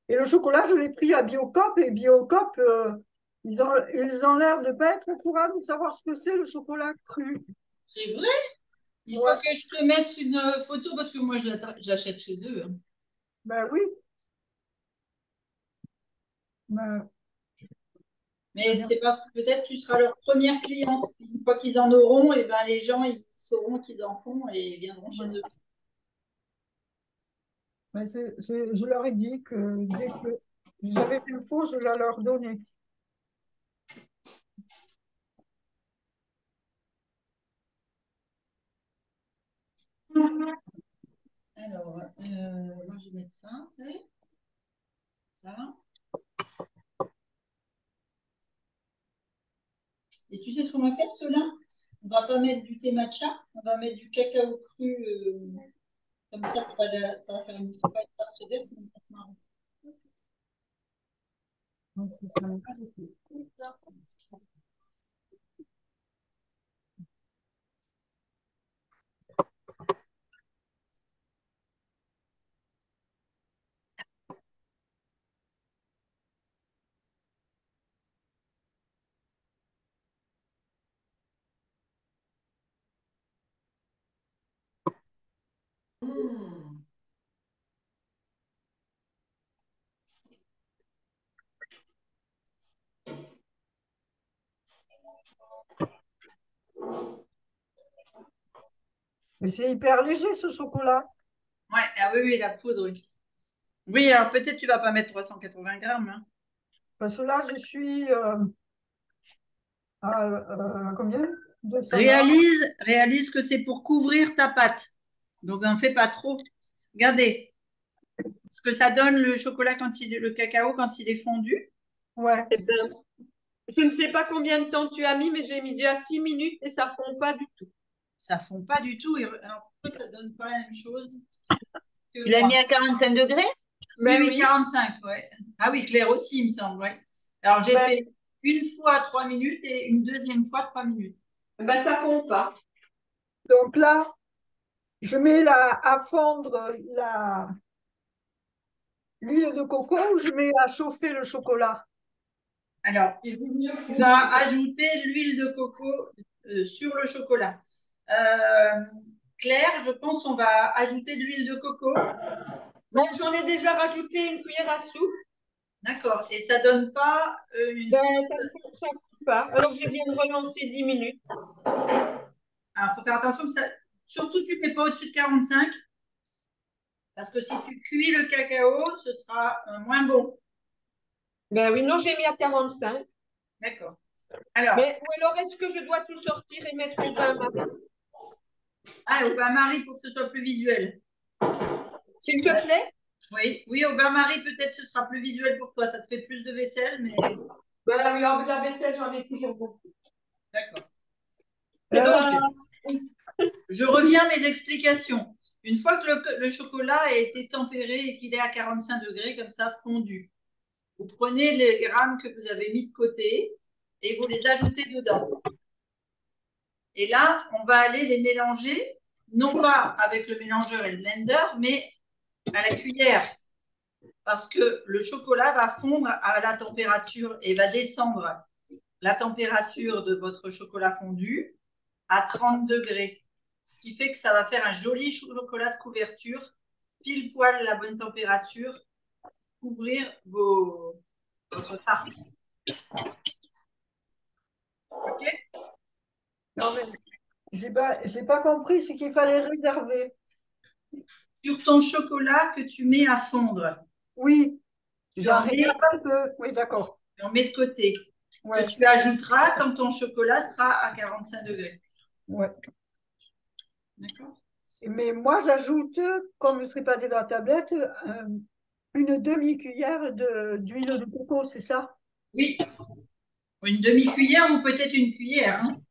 Et le chocolat, je l'ai pris à Biocop. Et Biocop, ils ont l'air de ne pas être au courant de savoir ce que c'est le chocolat cru. C'est vrai? Il Ouais. faut que je te mette une photo parce que moi, je l'achète chez eux, hein. Ben oui. Ben, Mais c'est parce que peut-être tu seras leur première cliente. Une fois qu'ils en auront, et ben, les gens ils sauront qu'ils en font et ils viendront chez eux. ben je leur ai dit que dès que j'avais l'info, je la leur donnais. Alors, moi je vais mettre ça. Ouais. Ça va. Et tu sais ce qu'on va faire, ceux-là? On va pas mettre du thé matcha, on va mettre du cacao cru. Comme ça va faire une farce verte. Mais ça se marre. Donc, ça me- Mmh. Mais c'est hyper léger ce chocolat. Ouais, ah oui, oui, la poudre, oui. Oui, alors peut-être tu vas pas mettre 380 grammes, hein. Parce que là, je suis à combien? 200 grammes. Réalise que c'est pour couvrir ta pâte. Donc, n'en fais pas trop. Regardez ce que ça donne le chocolat le cacao quand il est fondu. Ouais. Eh ben, je ne sais pas combien de temps tu as mis, mais j'ai mis déjà 6 minutes et ça fond pas du tout. Ça fond pas du tout. Alors, pourquoi ça donne pas la même chose que Tu l'as moi? mis à 45 degrés? Oui, Ben oui, oui, 45, ouais. Ah oui, Claire aussi, il me semble, ouais. Alors, j'ai ben, fait une fois 3 minutes et une deuxième fois 3 minutes. ben ça fond pas. Donc là, je mets à fondre l'huile de coco ou je mets à chauffer le chocolat. Alors, tu vas ajouter l'huile de coco sur le chocolat. Euh, Claire, je pense qu'on va ajouter de l'huile de coco. Ben, j'en ai déjà rajouté une cuillère à soupe. D'accord. Et ça donne pas une Ben, sauce. ça fond pas. Alors, je viens de relancer 10 minutes. Alors, il faut faire attention que ça. Surtout, tu ne mets pas au-dessus de 45. Parce que si tu cuis le cacao, ce sera moins bon. Ben oui, non, j'ai mis à 45. D'accord. Alors, Mais, ou alors, est-ce que je dois tout sortir et mettre au bain-marie? au bain-marie pour que ce soit plus visuel. S'il te plaît? Oui, oui, au bain-marie, peut-être ce sera plus visuel pour toi. Ça te fait plus de vaisselle, mais Ben oui, avec la vaisselle, j'en ai toujours beaucoup. d'accord. Eh Donc, ben, je reviens à mes explications. Une fois que le chocolat a été tempéré et qu'il est à 45 degrés, comme ça, fondu, vous prenez les grammes que vous avez mis de côté et vous les ajoutez dedans. Et là, on va aller les mélanger, non pas avec le mélangeur et le blender, mais à la cuillère. Parce que le chocolat va fondre à la température et va descendre la température de votre chocolat fondu à 30 degrés. Ce qui fait que ça va faire un joli chocolat de couverture, pile poil la bonne température, couvrir votre farce. OK? Non, mais j'ai pas compris ce qu'il fallait réserver. Sur ton chocolat que tu mets à fondre, Oui, tu en mets, un peu. Oui, d'accord. tu en mets de côté, que Ouais, tu ajouteras quand ton chocolat sera à 45 degrés. ouais. D'accord? Mais moi, j'ajoute, comme ce n'est pas de la tablette, une demi-cuillère d'huile de coco, c'est ça? Oui, une demi-cuillère ou peut-être une cuillère, hein.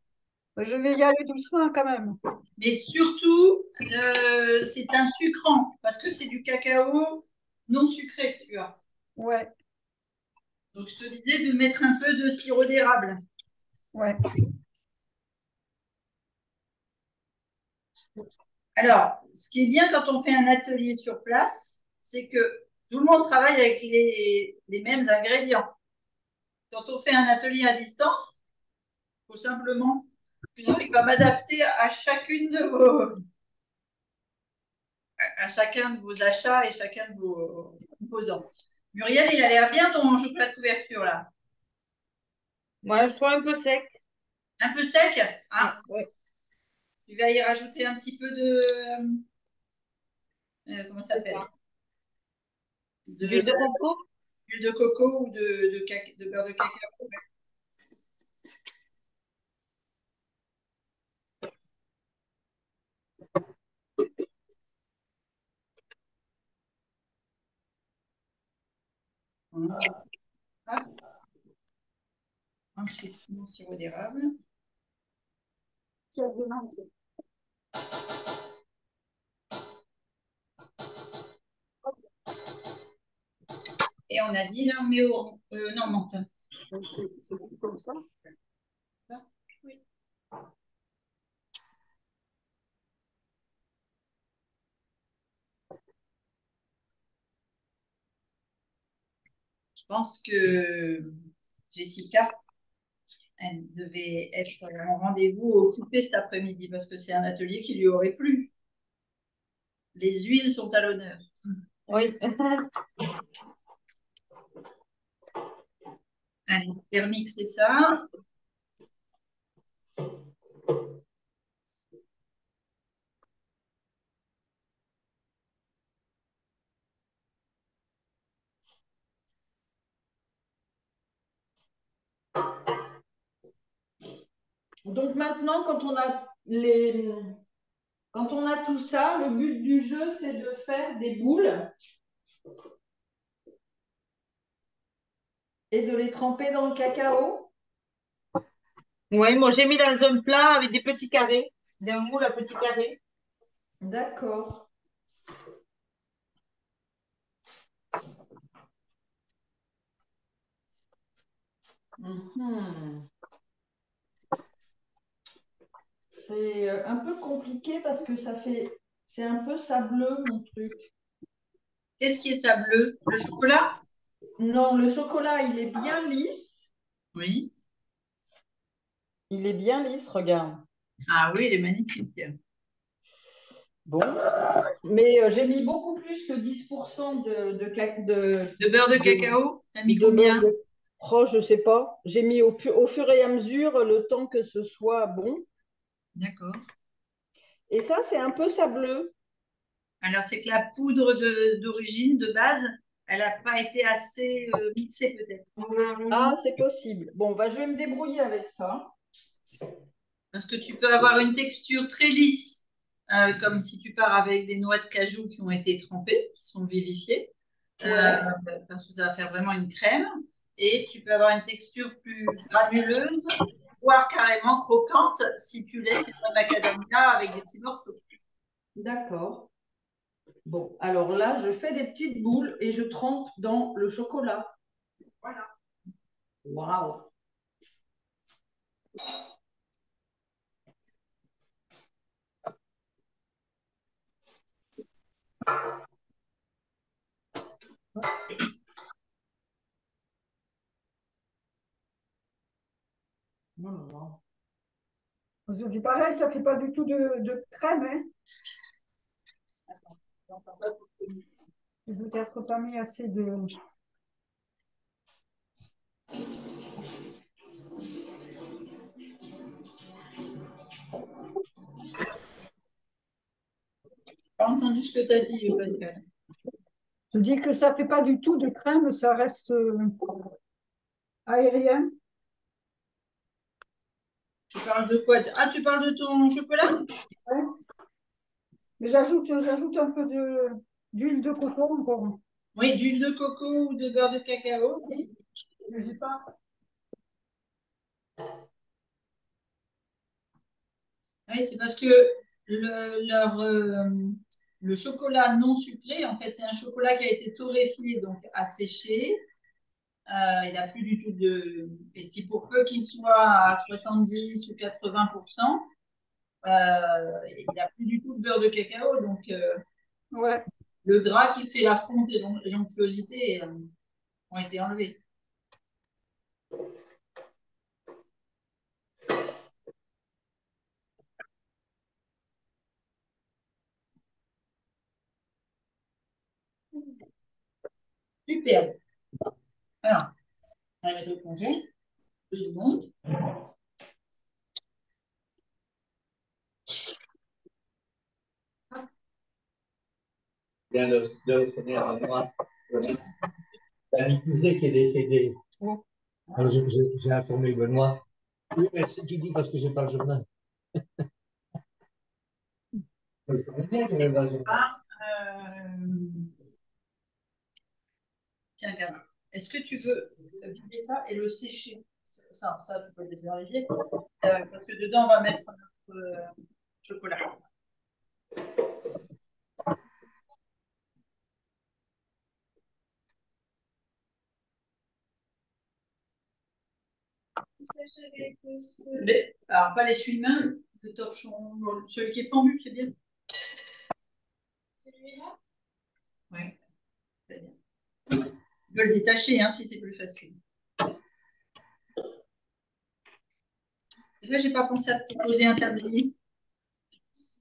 Je vais y aller doucement quand même. Mais surtout, c'est un sucrant parce que c'est du cacao non sucré que tu as. Ouais, Donc, je te disais de mettre un peu de sirop d'érable. ouais. Alors, ce qui est bien quand on fait un atelier sur place, c'est que tout le monde travaille avec les mêmes ingrédients. Quand on fait un atelier à distance, il faut simplement que j'arrive à m'adapter à chacune de à chacun de vos achats et chacun de vos composants. Muriel, il a l'air bien ton chocolat de couverture là. Moi, je trouve un peu sec. Un peu sec? Ah, Ouais. tu vas y rajouter un petit peu de comment ça s'appelle? De D'huile de coco? d'huile de coco ou de beurre de cacao. Voilà. Hop. Ensuite, mon sirop d'érable. Et on a dit là, on met au. Non, menthe. C'est comme ça. Oui. Je pense que Jessica, elle devait être en rendez-vous occupée cet après-midi parce que c'est un atelier qui lui aurait plu. Les huiles sont à l'honneur. Oui. Allez, faire mixer ça. Donc maintenant, quand on a tout ça, le but du jeu, c'est de faire des boules et de les tremper dans le cacao. Oui, moi, j'ai mis dans un plat avec des petits carrés, des moules à petits carrés. D'accord. Mhm. C'est un peu compliqué parce que c'est un peu sableux mon truc. Qu'est-ce qui est sableux? Le chocolat? Non, le chocolat, il est bien lisse. Oui. Il est bien lisse, regarde. Ah oui, il est magnifique. Bon, Mais j'ai mis beaucoup plus que 10% De beurre de de, cacao, t'as mis de beurre combien? de... Oh, je sais pas. J'ai mis au fur et à mesure le temps que ce soit bon. D'accord. Et ça, c'est un peu sableux. Alors, c'est que la poudre d'origine, de base, elle n'a pas été assez mixée peut-être. Ah, c'est possible. Bon, bah, je vais me débrouiller avec ça. Parce que tu peux avoir une texture très lisse, comme si tu pars avec des noix de cajou qui ont été trempées, qui sont vivifiées, euh, Ouais. parce que ça va faire vraiment une crème. Et tu peux avoir une texture plus granuleuse, voire carrément croquante, si tu laisses les noix de macadamia avec des petits morceaux. D'accord. Bon, alors là, je fais des petites boules et je trempe dans le chocolat. Voilà. Waouh! Oh là là. C'est pareil, ça fait pas du tout de crème, hein. J'ai peut-être pas mis assez de. Pas entendu ce que tu as dit, Pascal. Je dis que ça fait pas du tout de crème, ça reste aérien. Tu parles de quoi? Ah, tu parles de ton chocolat? Ouais. Mais j'ajoute un peu d'huile de coco encore. Oui, d'huile de coco ou de beurre de cacao. Oui. Mais j'ai pas. Oui, c'est parce que leur le chocolat non sucré, en fait, c'est un chocolat qui a été torréfié, donc asséché. Il n'a plus du tout de. Et puis pour peu qu'il soit à 70 ou 80%, il n'a plus du tout de beurre de cacao. Donc Ouais. le gras qui fait la fonte et l'onctuosité ont été enlevés. Super. Alors, on va mettre au congé. 2 secondes. Vient de sonner à moi. T'as mi cousin qui est décédé. Alors j'ai informé Benoît. Oui, mais si tu dis parce que j'ai pas le journal. Je savais bien qu'il y avait pas le journal. Ah, tiens, regarde. Est-ce que tu veux vider ça et le sécher? Ça, tu peux le désherber. Parce que dedans, on va mettre notre chocolat. Alors, pas l'essuie-main, le torchon, celui qui est pendu, c'est bien. Celui-là? Oui, très bien. Je peux le détacher hein, si c'est plus facile. Là, j'ai pas pensé à te proposer un tablier.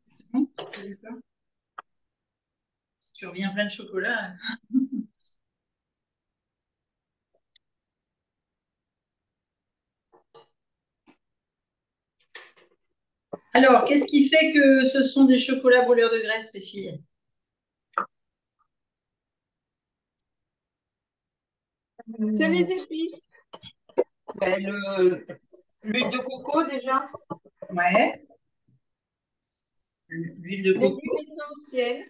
C'est bon, ça dit pas. Si tu reviens plein de chocolat. Alors, qu'est-ce qui fait que ce sont des chocolats brûleurs de graisse, les filles? C'est les épices. Ben, l'huile de coco déjà. Ouais. L'huile de Les coco. huiles essentielles.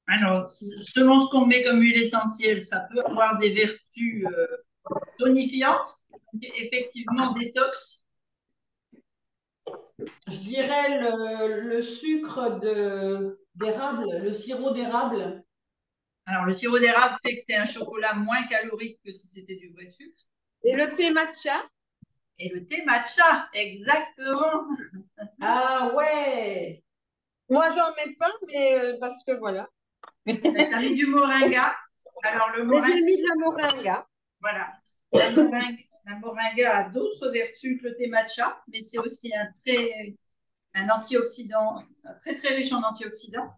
Alors, selon ce qu'on met comme huile essentielle, ça peut avoir des vertus tonifiantes, effectivement détox. Je dirais le sucre d'érable, le sirop d'érable. Alors, le sirop d'érable fait que c'est un chocolat moins calorique que si c'était du vrai sucre. Et le thé matcha. Et le thé matcha, exactement. Ah ouais! Moi, j'en mets pas, mais parce que voilà. Tu as mis du moringa. Alors, le Mais moringa, j'ai mis de la moringa. voilà. La moringa a d'autres vertus que le thé matcha, mais c'est aussi un antioxydant, très très riche en antioxydants.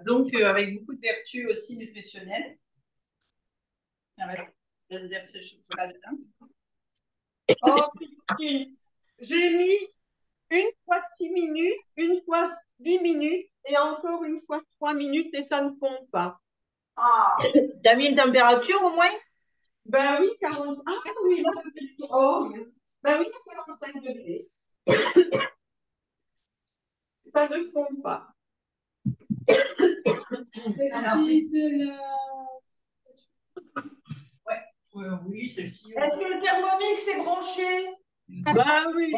Donc, avec beaucoup de vertus aussi nutritionnelles. Je laisse verser le chocolat dedans. Oh, Christine, j'ai mis une fois 6 minutes, une fois 10 minutes et encore une fois 3 minutes et ça ne fond pas. Ah, T'as mis une température au moins? Ben oui, 40. Ah oui, là, oh, ben oui, 45 degrés. Ça ne fond pas. alors, J'utilise la. oui, celle-ci. Est-ce que le thermomix est branché? Ben oui.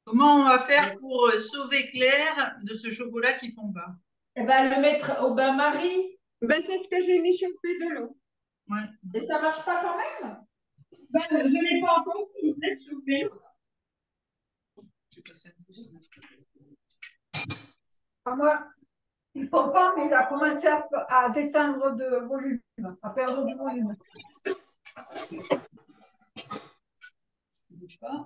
Comment on va faire pour sauver Claire de ce chocolat qui fond pas? Eh ben, le mettre au bain-marie. Ben c'est ce que j'ai mis chauffer de l'eau. Ouais. Et ça marche pas quand même? Ben, je n'ai pas encore mis chauffer. Moi, il ne faut pas, mais il a commencé à descendre de volume, à perdre du volume. Ne bouge pas.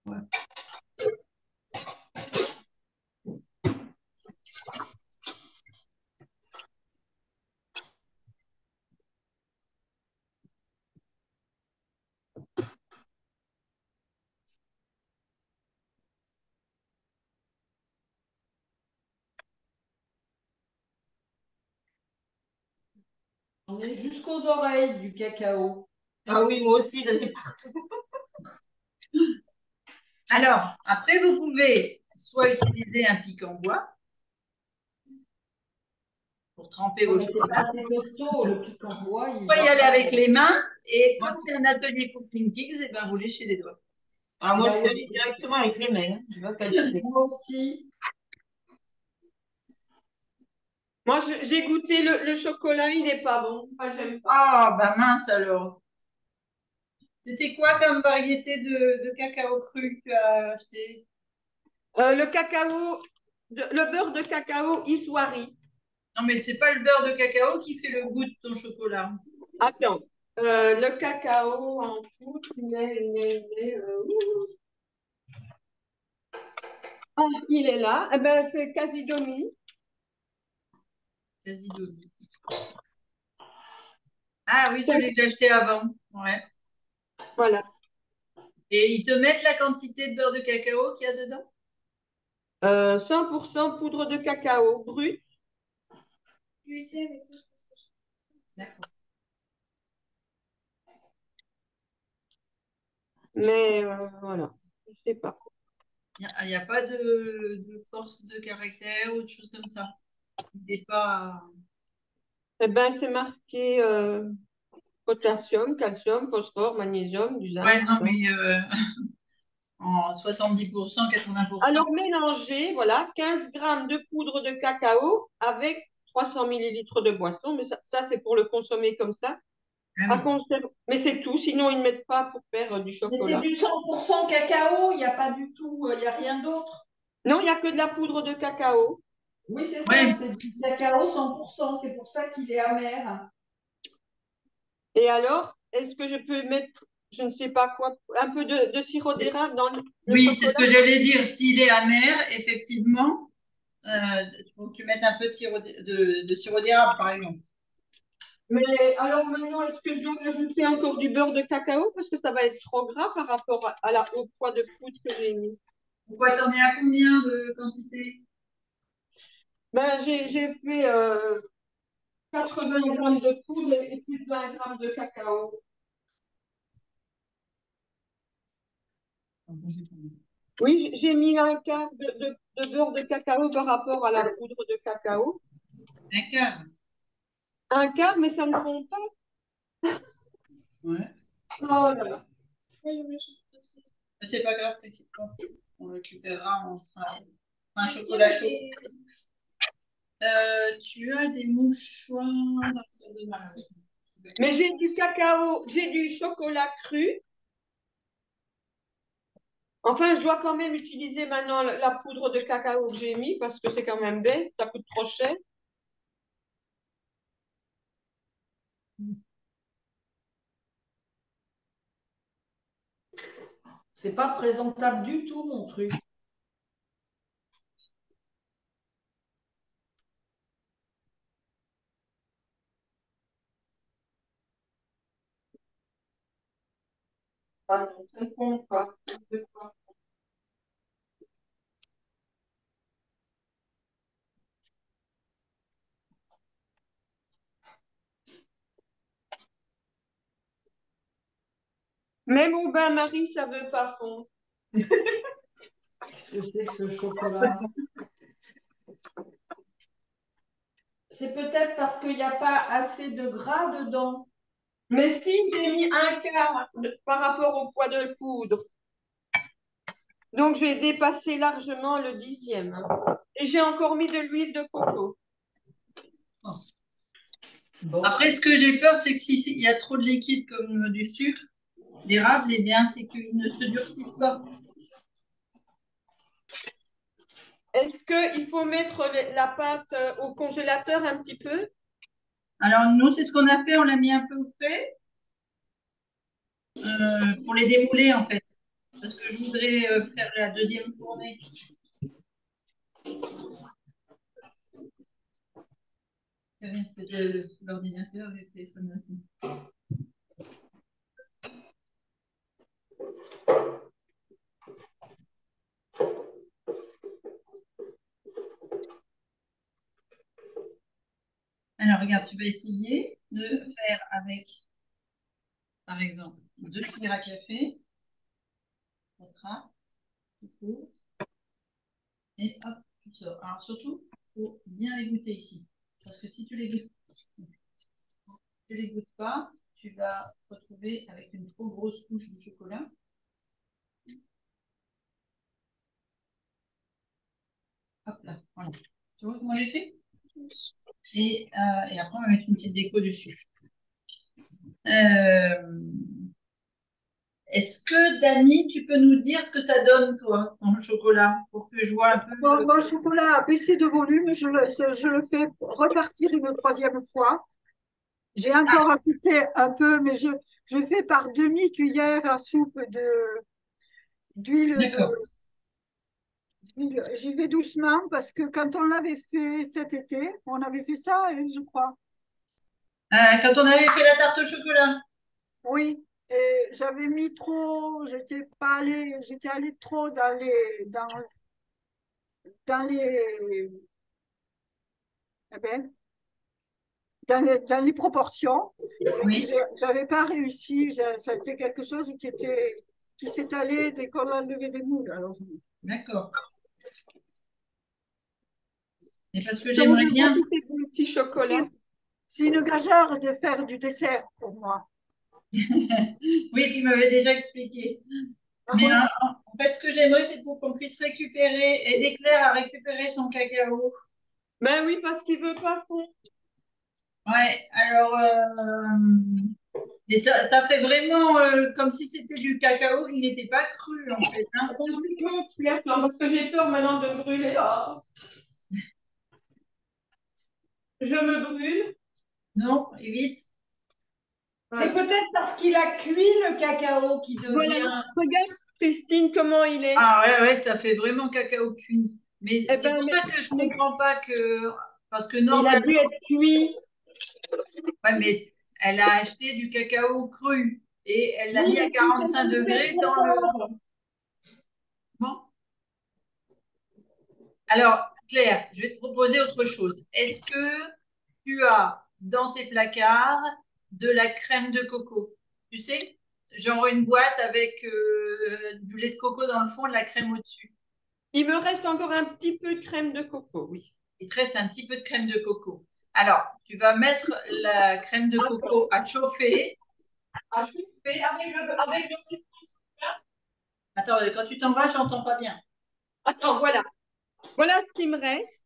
Ouais. On est jusqu'aux oreilles du cacao. Ah oui, moi aussi, j'en ai partout. Alors, après, vous pouvez soit utiliser un pic en bois pour tremper vos C'est pas chocolats. assez costaud, le pic en bois. Vous pouvez y aller avec les mains et comme c'est un atelier Cooking Kids, et ben vous léchez les doigts. Ah, moi, je fais directement avec les mains. Je vois qu'elle fait. Moi aussi. Moi, j'ai goûté le chocolat, il n'est pas bon. Moi, j'aime pas. Ah, ben mince alors. C'était quoi comme variété de cacao cru que tu as acheté? Le cacao, le beurre de cacao Iswari. Non, mais c'est pas le beurre de cacao qui fait le goût de ton chocolat. Attends, le cacao en poudre, Ah, il est là. Eh ben, c'est Casidomi. Vas-y, Dolly. Ah oui, celui que j'ai acheté avant. Ouais. Voilà. Et ils te mettent la quantité de beurre de cacao qu'il y a dedans? 100% poudre de cacao brut. Je vais essayer avec moi parce que D'accord. Mais voilà, je sais pas. Il n'y a pas de force de caractère ou de choses comme ça. Il n'est pas. Eh ben, c'est marqué potassium, calcium, phosphore, magnésium, du zinc. Ouais, non, tout ça. mais en 70%, 80%. Alors, mélangez, voilà, 15 grammes de poudre de cacao avec 300 millilitres de boisson. Mais ça c'est pour le consommer comme ça. Ah oui. Mais c'est tout, sinon ils ne mettent pas pour faire du Mais c'est chocolat. du 100% cacao, il n'y a pas du tout, il n'y a rien d'autre. Non, il n'y a que de la poudre de cacao. Oui, c'est Ouais. ça, c'est du cacao 100%, c'est pour ça qu'il est amer. Et alors, est-ce que je peux mettre, je ne sais pas quoi, un peu de sirop d'érable dans le Oui, c'est ce chocolat? que j'allais dire. S'il est amer, effectivement, il faut que tu mettes un peu de sirop d'érable, par exemple. Mais alors maintenant, est-ce que je dois rajouter encore du beurre de cacao parce que ça va être trop gras par rapport au poids de poudre que j'ai mis? Pourquoi t'en es à combien de quantité? Ben, j'ai fait 80 grammes de poudre et plus de 20 grammes de cacao. Oui, j'ai mis un quart de beurre de cacao par rapport à la poudre de cacao. Un quart. Un quart, mais ça ne fond pas. Ouais. Oh là là. Mais c'est pas grave, t'inquiète pas. On récupérera, on fera un chocolat chaud. Tu as des mouchoirs dans la salle de bain. Mais j'ai du cacao, j'ai du chocolat cru. Enfin, je dois quand même utiliser maintenant la poudre de cacao que j'ai mis parce que c'est quand même bête, ça coûte trop cher. C'est pas présentable du tout, mon truc. Ah non, ça ne fond pas. Ça ne fait pas. Même au bain-marie, ça ne veut pas fondre. Qu'est-ce que c'est que ce chocolat? C'est peut-être parce qu'il n'y a pas assez de gras dedans. Mais si j'ai mis un quart par rapport au poids de poudre, donc j'ai dépassé largement le 10e. Et j'ai encore mis de l'huile de coco. Bon. Après, ce que j'ai peur, c'est que s'il y a trop de liquide comme du sucre, d'érable, eh bien, c'est qu'ils ne se durcissent pas. Est-ce qu'il faut mettre la pâte au congélateur un petit peu? Alors, nous, c'est ce qu'on a fait, on l'a mis un peu au frais pour les démouler, en fait. Parce que je voudrais faire la deuxième fournée. C'est rien, c'est l'ordinateur et le téléphone. Alors, regarde, tu vas essayer de faire avec, par exemple, 2 cuillères à café. Ça sera tout court. Et hop, tu sors. Alors, surtout, il faut bien les goûter ici. Parce que si tu les goûtes pas, tu vas te retrouver avec une trop grosse couche de chocolat. Hop là, voilà. Tu vois comment j'ai fait? Et après, on va mettre une petite déco dessus. Est-ce que, Dani, tu peux nous dire ce que ça donne, toi, ton chocolat, pour que je vois un peu Mon chocolat a baissé de volume, je le fais repartir une troisième fois. J'ai encore ajouté un peu, mais je fais par demi-cuillère à soupe d'huile D'accord. J'y vais doucement parce que quand on l'avait fait cet été, on avait fait ça, je crois. Quand on avait fait la tarte au chocolat. Oui, et j'avais mis trop, j'étais allée trop dans les, eh ben, dans les proportions. Oui, J'avais pas réussi. Ça a été quelque chose qui s'est allé dès qu'on a levé des moules. Alors, d'accord. Mais parce que Donc, j'aimerais je bien. profiter du petit chocolat. c'est une gageure de faire du dessert pour moi. Oui, tu m'avais déjà expliqué. Ah Mais oui. en fait, ce que j'aimerais, c'est pour qu'on puisse récupérer, aider Claire à récupérer son cacao. Ben oui, parce qu'il veut pas fondre. Ouais, alors, et ça fait vraiment comme si c'était du cacao qui n'était pas cru, en fait, hein. Attends, je vais te montrer, attends, parce que j'ai peur maintenant de me brûler. Ah. Je me brûle. Non, évite. C'est peut-être parce qu'il a cuit le cacao qui Voilà, devient. regarde Christine comment il est. Ah ouais, ouais, ça fait vraiment cacao cuit. Mais Eh c'est ben, pour ça que je comprends pas que, parce que il a normalement, dû être cuit. ouais, mais elle a acheté du cacao cru et elle l'a Oui, mis à mais si ça 45 me fait degrés trop dans le. fort. Bon. Alors, Claire, je vais te proposer autre chose. Est-ce que tu as dans tes placards de la crème de coco? Tu sais, genre une boîte avec du lait de coco dans le fond et de la crème au-dessus. Il me reste encore un petit peu de crème de coco, oui. Il te reste un petit peu de crème de coco. Alors, tu vas mettre la crème de Attends, coco à chauffer. ah, je fais avec le. Attends, quand tu t'en vas, j'entends pas bien. Attends, voilà. Voilà ce qui me reste.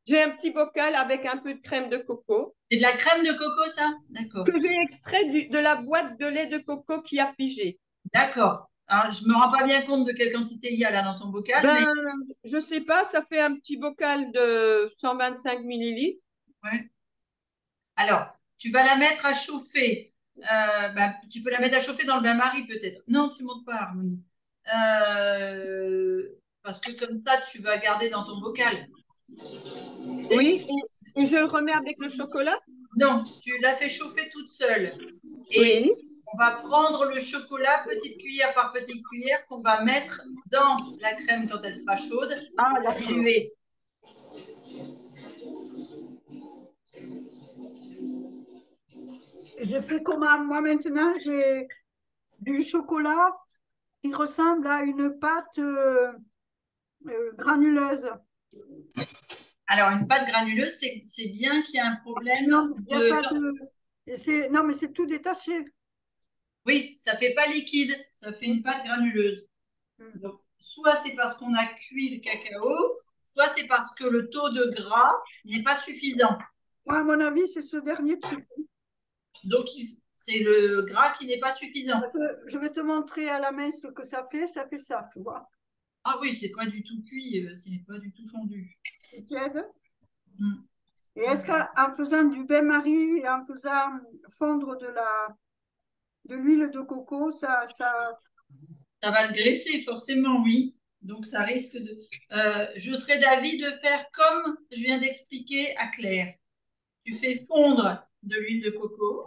J'ai un petit bocal avec un peu de crème de coco C'est de la crème de coco, ça? D'accord. que j'ai extrait de la boîte de lait de coco qui a figé. D'accord. Alors, je me rends pas bien compte de quelle quantité il y a là dans ton bocal, mais Ben, je sais pas, ça fait un petit bocal de 125 millilitres. ouais. Alors, tu vas la mettre à chauffer. Tu peux la mettre à chauffer dans le bain-marie peut-être. Non, tu montes pas, Harmonie. Parce que comme ça, tu vas garder dans ton bocal. Oui, et je le remets avec le chocolat. Non, tu la fais chauffer toute seule. Et Oui. on va prendre le chocolat petite cuillère par petite cuillère qu'on va mettre dans la crème quand elle sera chaude Ah, pour d'accord. diluer. Je fais comment? Moi maintenant, j'ai du chocolat qui ressemble à une pâte granuleuse. Alors, une pâte granuleuse, c'est bien qu'il y a un problème Non, il y a de. pas de. Non, mais c'est tout détaché. Oui, ça fait pas liquide, ça fait une pâte granuleuse. Mm. Donc, soit c'est parce qu'on a cuit le cacao, soit c'est parce que le taux de gras n'est pas suffisant. Moi, à mon avis, c'est ce dernier truc. Donc, c'est le gras qui n'est pas suffisant. Je vais te montrer à la main ce que ça fait ça, tu vois. Ah oui, c'est pas du tout cuit, c'est pas du tout fondu. C'est tiède. Mm. Et est-ce qu'en faisant du bain-marie et en faisant fondre de l'huile de coco, Ça va le graisser, forcément, oui. Donc, ça risque de. Je serais d'avis de faire comme je viens d'expliquer à Claire. Tu fais fondre de l'huile de coco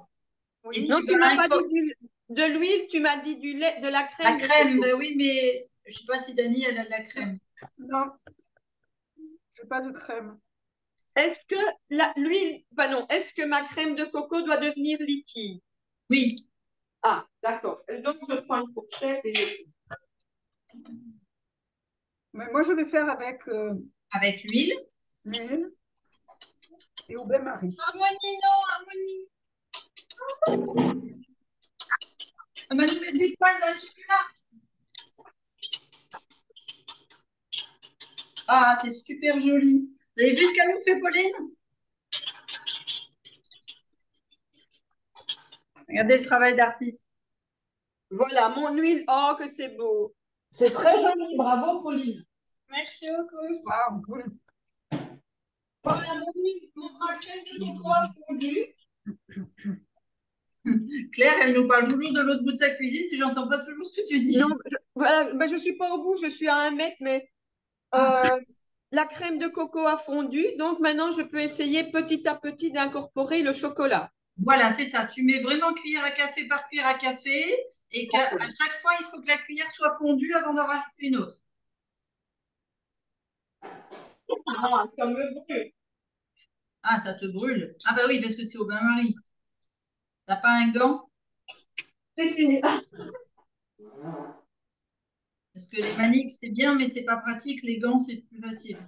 et Oui. Non, tu tu vas m'as pas dit de l'huile, tu m'as dit du lait, de la La crème de crème, coco. ben oui, mais je sais pas si Dani, elle a de la crème. Non, je n'ai pas de crème. Est-ce que l'huile, enfin non, est-ce que ma crème de coco doit devenir liquide? Oui, Ah, d'accord. Donc, je prends une fourchette et je. Mais moi, je vais faire avec avec l'huile. l'huile. et au bain-marie. Harmonie, non, harmonie. On va nous mettre des toiles dans le chocolat. Ah, c'est super joli. Vous avez vu ce qu'elle nous fait, Pauline? Regardez le travail d'artiste. Voilà, mon huile. Oh, que c'est beau. C'est très joli, bravo Pauline. Merci beaucoup. Waouh, cool. Voilà, ma crème de coco a fondu. Claire, elle nous parle toujours de l'autre bout de sa cuisine et j'entends pas toujours ce que tu dis. Non, voilà, ben, je suis pas au bout, je suis à 1 mètre, mais la crème de coco a fondu. Donc maintenant, je peux essayer petit à petit d'incorporer le chocolat. Voilà, c'est ça. Tu mets vraiment cuillère à café par cuillère à café et qu'à à chaque fois, il faut que la cuillère soit fondue avant d'en rajouter une autre. Ah, ça me brûle. Ah, ça te brûle. Ah bah oui, parce que c'est au bain-marie. T'as pas un gant? C'est fini. Parce que les maniques, c'est bien, mais c'est pas pratique. Les gants, c'est plus facile.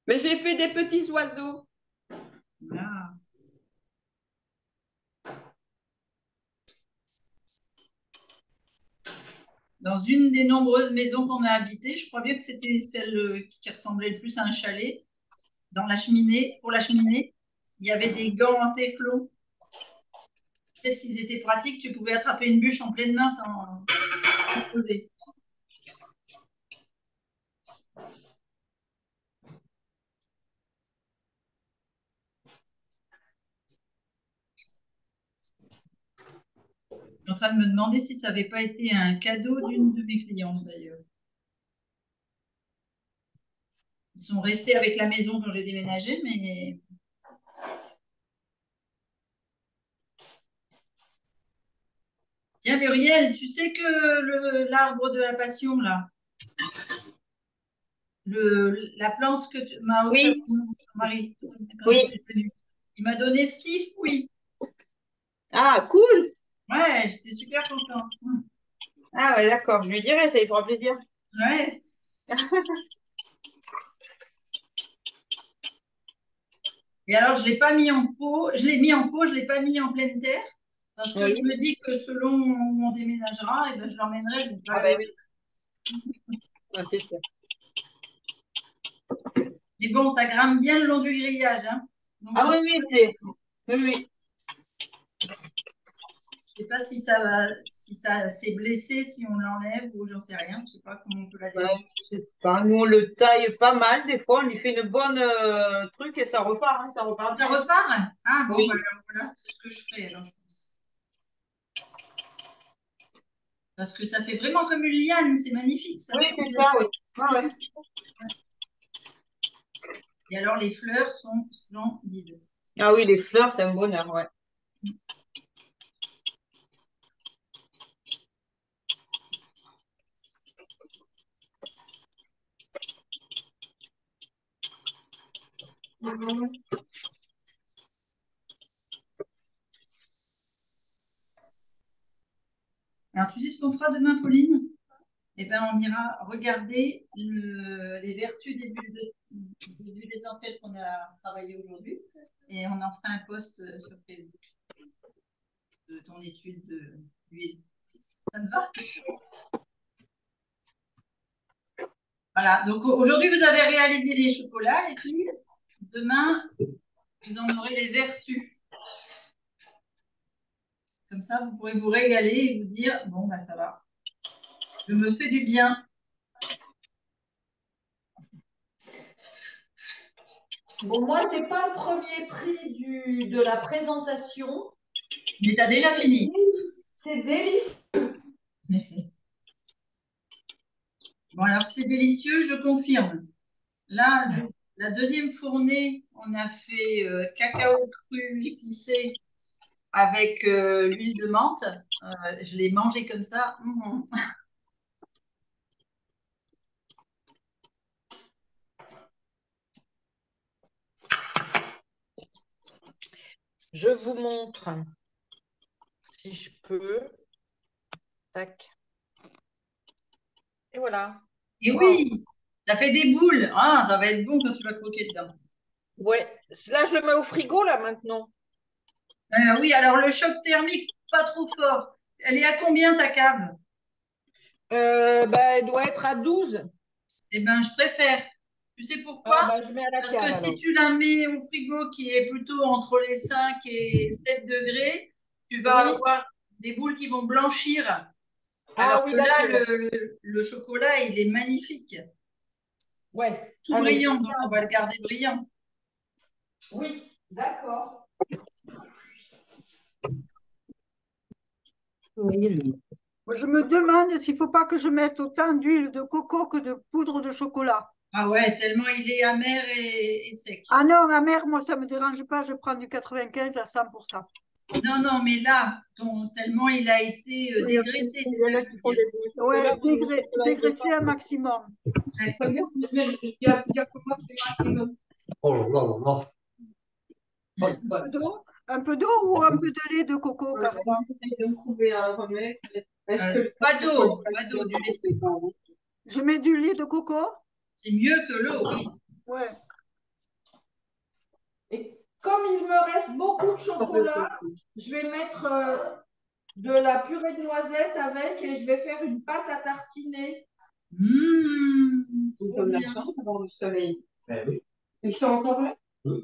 Mais j'ai fait des petits oiseaux. Voilà. Dans une des nombreuses maisons qu'on a habitées, je crois bien que c'était celle qui ressemblait le plus à un chalet, dans la cheminée, pour la cheminée, il y avait des gants en téflon. Qu'est-ce qu'ils étaient pratiques, tu pouvais attraper une bûche en pleine main sans poser. Je suis en train de me demander si ça n'avait pas été un cadeau d'une de mes clientes d'ailleurs. Ils sont restés avec la maison quand j'ai déménagé, mais tiens, Muriel, tu sais que l'arbre de la passion, là, la plante que m'a offert Oui, ton mari quand il oui. est venu, il m'a donné 6 fruits. Ah, cool. Ouais, j'étais super contente. Ah ouais, d'accord, je lui dirai, ça lui fera plaisir. Ouais. Et alors, je ne l'ai pas mis en pot, je l'ai mis en pot, je ne l'ai pas mis en pleine terre, parce que je Oui. me dis que selon où on déménagera, eh ben, je l'emmènerai, je ne vais pas Ah le ben laisser. oui. Ah, c'est sûr. Mais bon, ça grimpe bien le long du grillage, hein. Donc, Ah oui, oui, c'est. Oui, oui. je sais pas si ça va, si ça s'est blessé, si on l'enlève ou j'en sais rien. Je sais pas comment on peut la Ouais, démonter. je sais pas. Nous, on le taille pas mal. Des fois, on lui fait une bonne truc et ça repart. Hein, ça repart Ça bien. repart? Ah bon, bah Oui, alors voilà, c'est ce que je ferai alors, je pense. Parce que ça fait vraiment comme une liane, c'est magnifique, ça. oui, c'est ça, oui. Ah, ouais. Et alors, les fleurs sont splendides. Ah oui, les fleurs, c'est un bonheur, ouais. Alors, tu sais ce qu'on fera demain, Pauline? Eh bien, on ira regarder les vertus des huiles essentielles qu'on a travaillées aujourd'hui et on en fera un post sur Facebook de ton étude d'huile. Ça te va? Voilà, donc aujourd'hui, vous avez réalisé les chocolats et puis demain, vous en aurez les vertus. Comme ça, vous pourrez vous régaler et vous dire, bon, ben ça va, je me fais du bien. Bon, moi, je n'ai pas le premier prix de la présentation. Mais tu as déjà fini. C'est délicieux. Bon, alors que c'est délicieux, je confirme. Là, la deuxième fournée, on a fait cacao cru épicé avec l'huile de menthe. Je l'ai mangé comme ça. Je vous montre, si je peux. Tac. Et voilà. Et Waouh. oui, Ça fait des boules. Ah, ça va être bon quand tu vas croquer dedans. Ouais. Là, je le mets au frigo, là, maintenant. Oui, alors le choc thermique, pas trop fort. Elle est à combien ta cave? Bah, elle doit être à 12. Eh bien, je préfère. Tu sais Ah, pourquoi? bah, je mets à la Parce cave, que si alors. tu la mets au frigo qui est plutôt entre les 5 et 7 degrés, tu vas Oui. avoir des boules qui vont blanchir. Ah Alors oui, que là, d'accord. le chocolat, il est magnifique. Ouais. Tout Allez. brillant, donc on va le garder brillant. Oui, d'accord. Je me demande s'il ne faut pas que je mette autant d'huile de coco que de poudre de chocolat. Ah ouais, tellement il est amer et sec. Ah non, amer, moi, ça ne me dérange pas. Je prends du 95 à 100%. Non, non, mais là, tellement il a été Il dégraissé, c'est y ça en que a je qui veux font dire. des boules au Ouais, chocolat, mais le chocolat, il est dégraisser un maximum. Ouais. pas bien. Mais il y a que moi qui marque comme Oh là là là là. Un peu d'eau ou un peu de lait de coco ça. parfois. J'essaie de me trouver un remède. Est-ce que le Pas d'eau, du lait de coco. Je mets du lait de coco. C'est mieux que l'eau, oui. Ouais. Et comme il me reste beaucoup de chocolat, je vais mettre de la purée de noisettes avec et je vais faire une pâte à tartiner. Ils Trop ont de la bien. chance d'avoir le soleil. Eh oui. Ils sont encore là? Oui.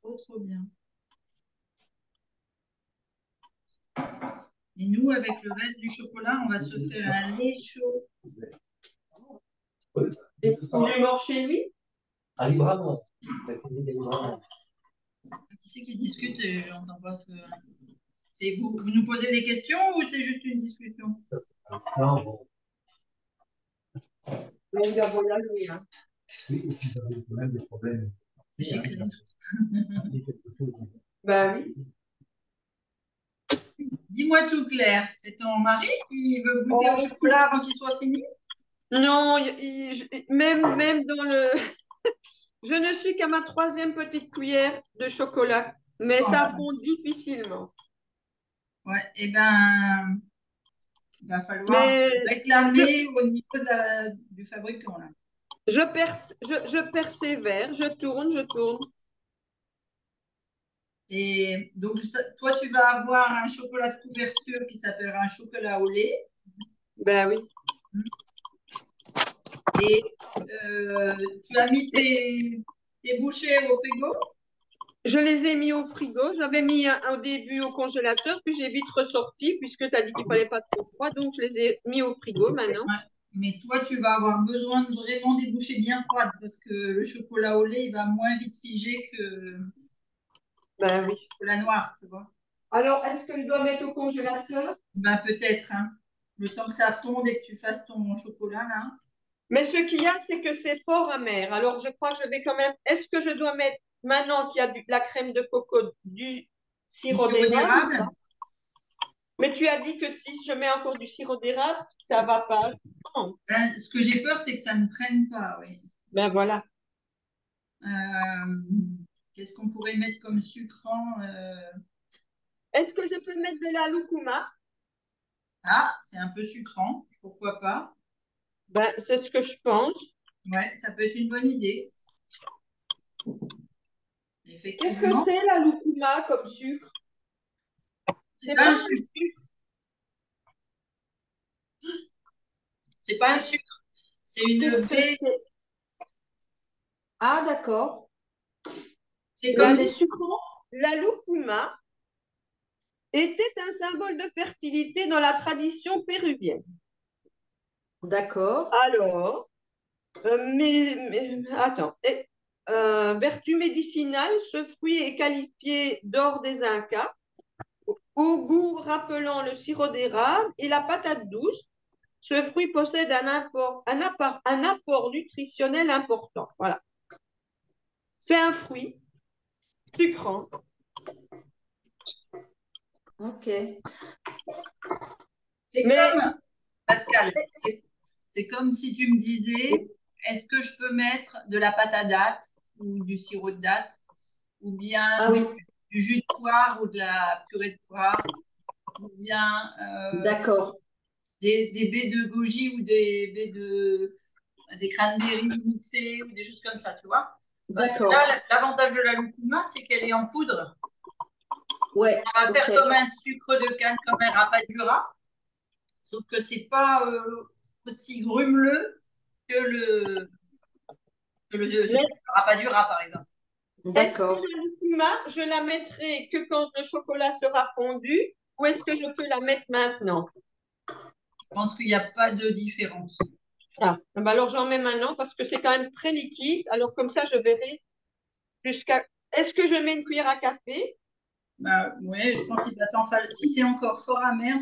Trop, trop bien. Et nous, avec le reste du chocolat, on va se faire un lait chaud. Et il est mort chez lui? À Libramont. La clinique à Libramont. Qui c'est qui discute et j'entends pas ce que. C'est vous nous posez des questions ou c'est juste une discussion? Non, bon. Mais il a voyagé, hein. Oui, et puis j'avais quand même des problèmes. J'ai clair. Ben oui. Dis-moi tout clair. C'est ton mari qui veut goûter au Oh, chocolat avant qu'il soit fini? non, même dans le. Je ne suis qu'à ma 3e petite cuillère de chocolat, mais ça fond difficilement. Ouais, eh ben, il va falloir Mais réclamer au niveau du fabricant, là. je persévère, je tourne, je tourne. Et donc, toi, tu vas avoir un chocolat de couverture qui s'appellera un chocolat au lait. Ben oui. Et tu as mis tes bouchées au frigo? Je les ai mis au frigo. J'avais mis au début au congélateur, puis j'ai vite ressorti puisque tu as dit qu'il fallait pas trop froid. Donc, je les ai mis au frigo maintenant. Ouais. Mais toi, tu vas avoir besoin de vraiment des bouchées bien froides parce que le chocolat au lait, il va moins vite figer que Ben oui. le chocolat noir, tu vois. Alors, est-ce que je dois mettre au congélateur? Ben, peut-être, hein. Le temps que ça fonde et que tu fasses ton chocolat, là. Mais ce qu'il y a, c'est que c'est fort amer. Alors, je crois que je vais quand même. Est-ce que je dois mettre, maintenant qu'il y a la crème de coco, du Du sirop sirop d'érable? d'érable? Mais tu as dit que si je mets encore du sirop d'érable, ça va pas. Non. Ben, ce que j'ai peur, c'est que ça ne prenne pas, oui. Ben voilà. Qu'est-ce qu'on pourrait mettre comme sucrant? Est-ce que je peux mettre de la loukouma? Ah, c'est un peu sucrant, pourquoi pas? Ben, c'est ce que je pense. Ouais, ça peut être une bonne idée. Qu'est-ce que Effectivement, c'est la loukouma comme sucre? c'est pas un sucre. C'est pas un sucre. C'est une Qu'est-ce que baie. c'est? Ah, d'accord. C'est Et comme c'est si. sucrant? La loukouma était un symbole de fertilité dans la tradition péruvienne. D'accord. Alors, attends. Vertu médicinale, ce fruit est qualifié d'or des Incas, au goût rappelant le sirop d'érable et la patate douce. Ce fruit possède un apport nutritionnel important. Voilà. C'est un fruit sucrant. Ok. C'est Mais comme, Pascal, c'est comme si tu me disais, est-ce que je peux mettre de la pâte à date ou du sirop de date ou bien Ah oui, du jus de poire ou de la purée de poire ou bien d'accord. des baies de goji ou des cranberries mixées ou des choses comme ça, tu vois. Parce que D'accord. là, l'avantage de la lucuma, c'est qu'elle est en poudre. Ouais. Ça va faire Ok. comme un sucre de canne, comme un rapadura, sauf que c'est pas aussi grumeleux que le rapadura, par exemple. Est-ce que D'accord. la lucuma, je la mettrai que quand le chocolat sera fondu ou est-ce que je peux la mettre maintenant? Je pense qu'il n'y a pas de différence. Ah, ben alors j'en mets maintenant parce que c'est quand même très liquide. Alors comme ça, je verrai jusqu'à. Est-ce que je mets une cuillère à café? Bah, oui, je pense qu'il va t'en falloir. Si c'est encore fort amer,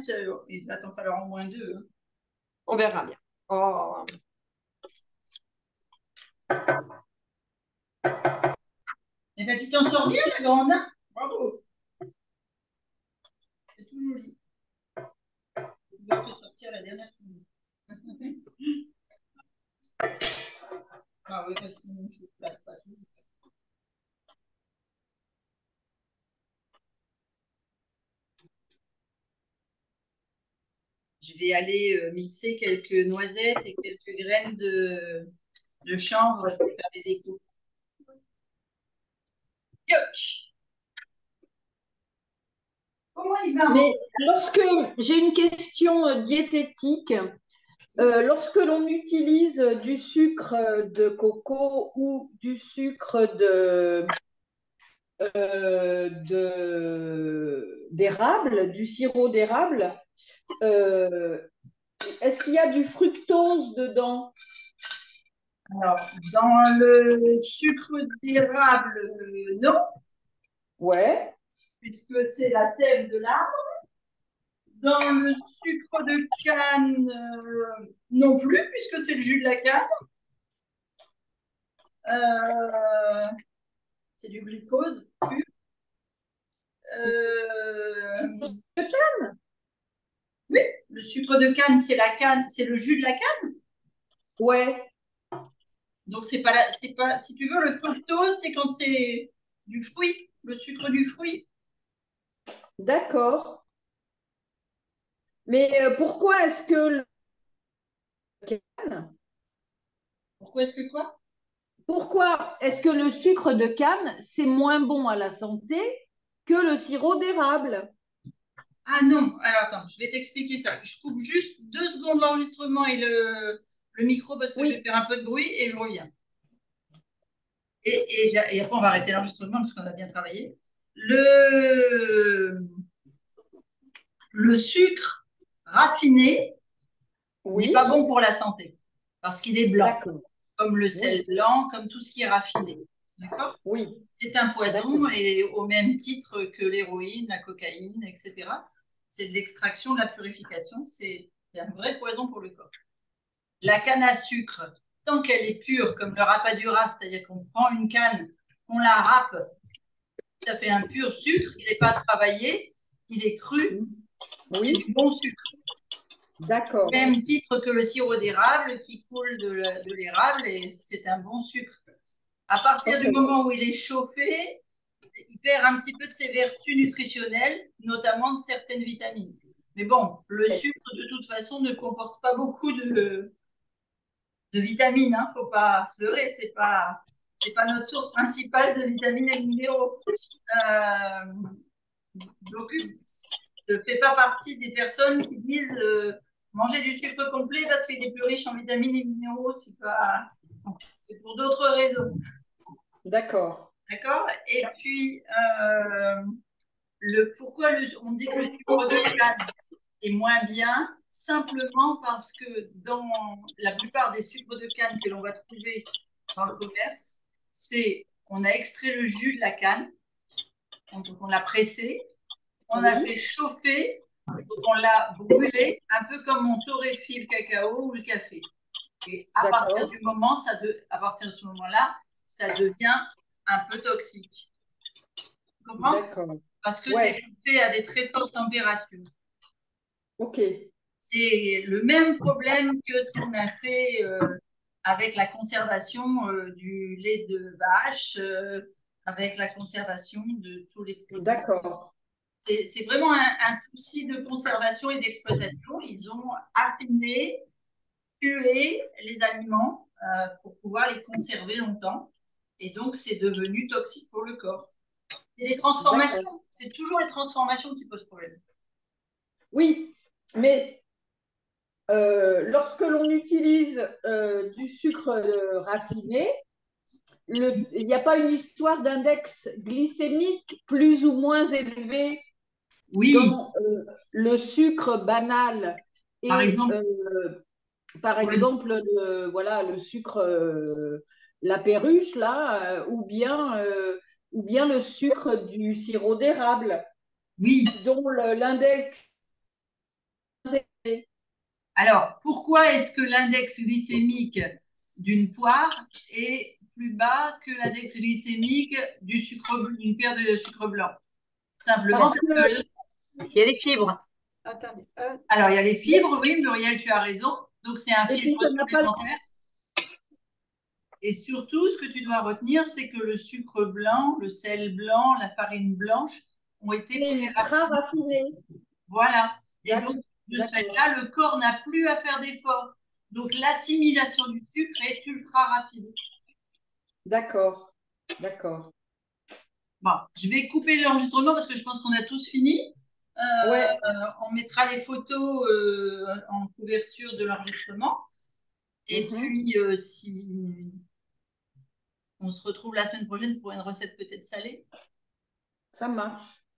il va t'en falloir au moins deux. Hein. On verra bien. Oh. Eh bien, tu t'en sors bien, la grande. Hein. Bravo. C'est tout joli. Tu dois te sortir la dernière fois. Ah oui, parce que sinon, je ne plate pas tout. Je vais aller mixer quelques noisettes et quelques graines de chanvre pour faire des décos. Yoc. Comment il va? Mais lorsque j'ai une question diététique, lorsque l'on utilise du sucre de coco ou du sucre d'érable, du sirop d'érable, euh, est-ce qu'il y a du fructose dedans? Alors, dans le sucre d'érable, non, Ouais, puisque c'est la sève de l'arbre. Dans le sucre de canne, non plus, puisque c'est le jus de la canne. Euh, c'est du glucose pur. Euh, oui, le sucre de canne, c'est la canne, c'est le jus de la canne. ouais, Donc c'est pas, si tu veux, le fructose, c'est quand c'est du fruit, le sucre du fruit. d'accord. Mais pourquoi est-ce que Pourquoi est-ce que quoi? pourquoi est-ce que le sucre de canne, c'est moins bon à la santé que le sirop d'érable? Ah non, alors attends, je vais t'expliquer ça. Je coupe juste 2 secondes l'enregistrement et le micro parce que je vais Oui, faire un peu de bruit et je reviens. Et après, on va arrêter l'enregistrement parce qu'on a bien travaillé. Le sucre raffiné n'est oui, pas bon pour la santé parce qu'il est blanc, d'accord. comme le Oui, sel blanc, comme tout ce qui est raffiné. D'accord? oui, C'est un d'accord. poison et au même titre que l'héroïne, la cocaïne, etc. C'est de l'extraction, de la purification. C'est un vrai poison pour le corps. La canne à sucre, tant qu'elle est pure, comme le rapadura, c'est-à-dire qu'on prend une canne, on la râpe, ça fait un pur sucre, il n'est pas travaillé, il est cru, c'est Oui, du bon sucre. d'accord. Même titre que le sirop d'érable qui coule de l'érable et c'est un bon sucre. À partir Ok, du moment où il est chauffé, il perd un petit peu de ses vertus nutritionnelles, notamment de certaines vitamines. Mais bon, le sucre, de toute façon, ne comporte pas beaucoup de vitamines. Hein, faut pas se leurrer, c'est pas notre source principale de vitamines et de minéraux. Donc, je ne fais pas partie des personnes qui disent manger du sucre complet parce qu'il est plus riche en vitamines et minéraux. C'est pour d'autres raisons. d'accord. D'accord. Et puis, pourquoi on dit que le sucre de canne est moins bien, simplement parce que dans la plupart des sucres de canne que l'on va trouver dans le commerce, on a extrait le jus de la canne, donc on l'a pressé, on a Oui, fait chauffer, donc on l'a brûlé, un peu comme on torréfie le cacao ou le café. Et à partir d'accord. du moment, à partir de ce moment-là, ça devient un peu toxique. Tu comprends? D'accord. Parce que c'est Ouais, chauffé à des très fortes températures. ok. C'est le même problème que ce qu'on a fait avec la conservation du lait de vache, avec la conservation de tous les produits. D'accord. C'est vraiment un souci de conservation et d'exploitation. Ils ont affiné, tué les aliments pour pouvoir les conserver longtemps. Et donc, c'est devenu toxique pour le corps. Et les transformations, c'est toujours les transformations qui posent problème. Oui, mais lorsque l'on utilise du sucre raffiné, il n'y a pas une histoire d'index glycémique plus ou moins élevé Oui, dans le sucre banal et par exemple, par exemple voilà, le sucre, la perruche là, ou bien le sucre du sirop d'érable, oui. dont l'index. Alors, pourquoi est-ce que l'index glycémique d'une poire est plus bas que l'index glycémique d'une paire de sucre blanc? Simplement Parce parce que que, Il y a des fibres. Attendez. alors, il y a les fibres, oui, Muriel, tu as raison. Donc, c'est un et puis filtre ça n'a pas. supplémentaire. Et surtout, ce que tu dois retenir, c'est que le sucre blanc, le sel blanc, la farine blanche ont été Ultra pré-raffinés. raffiné. Voilà. Et donc, D'accord. de ce fait-là, le corps n'a plus à faire d'efforts. Donc, l'assimilation du sucre est ultra rapide. D'accord. D'accord. Bon, je vais couper l'enregistrement parce que je pense qu'on a tous fini. Ouais. On mettra les photos en couverture de l'enregistrement. Et puis, si on se retrouve la semaine prochaine pour une recette peut-être salée. Ça marche.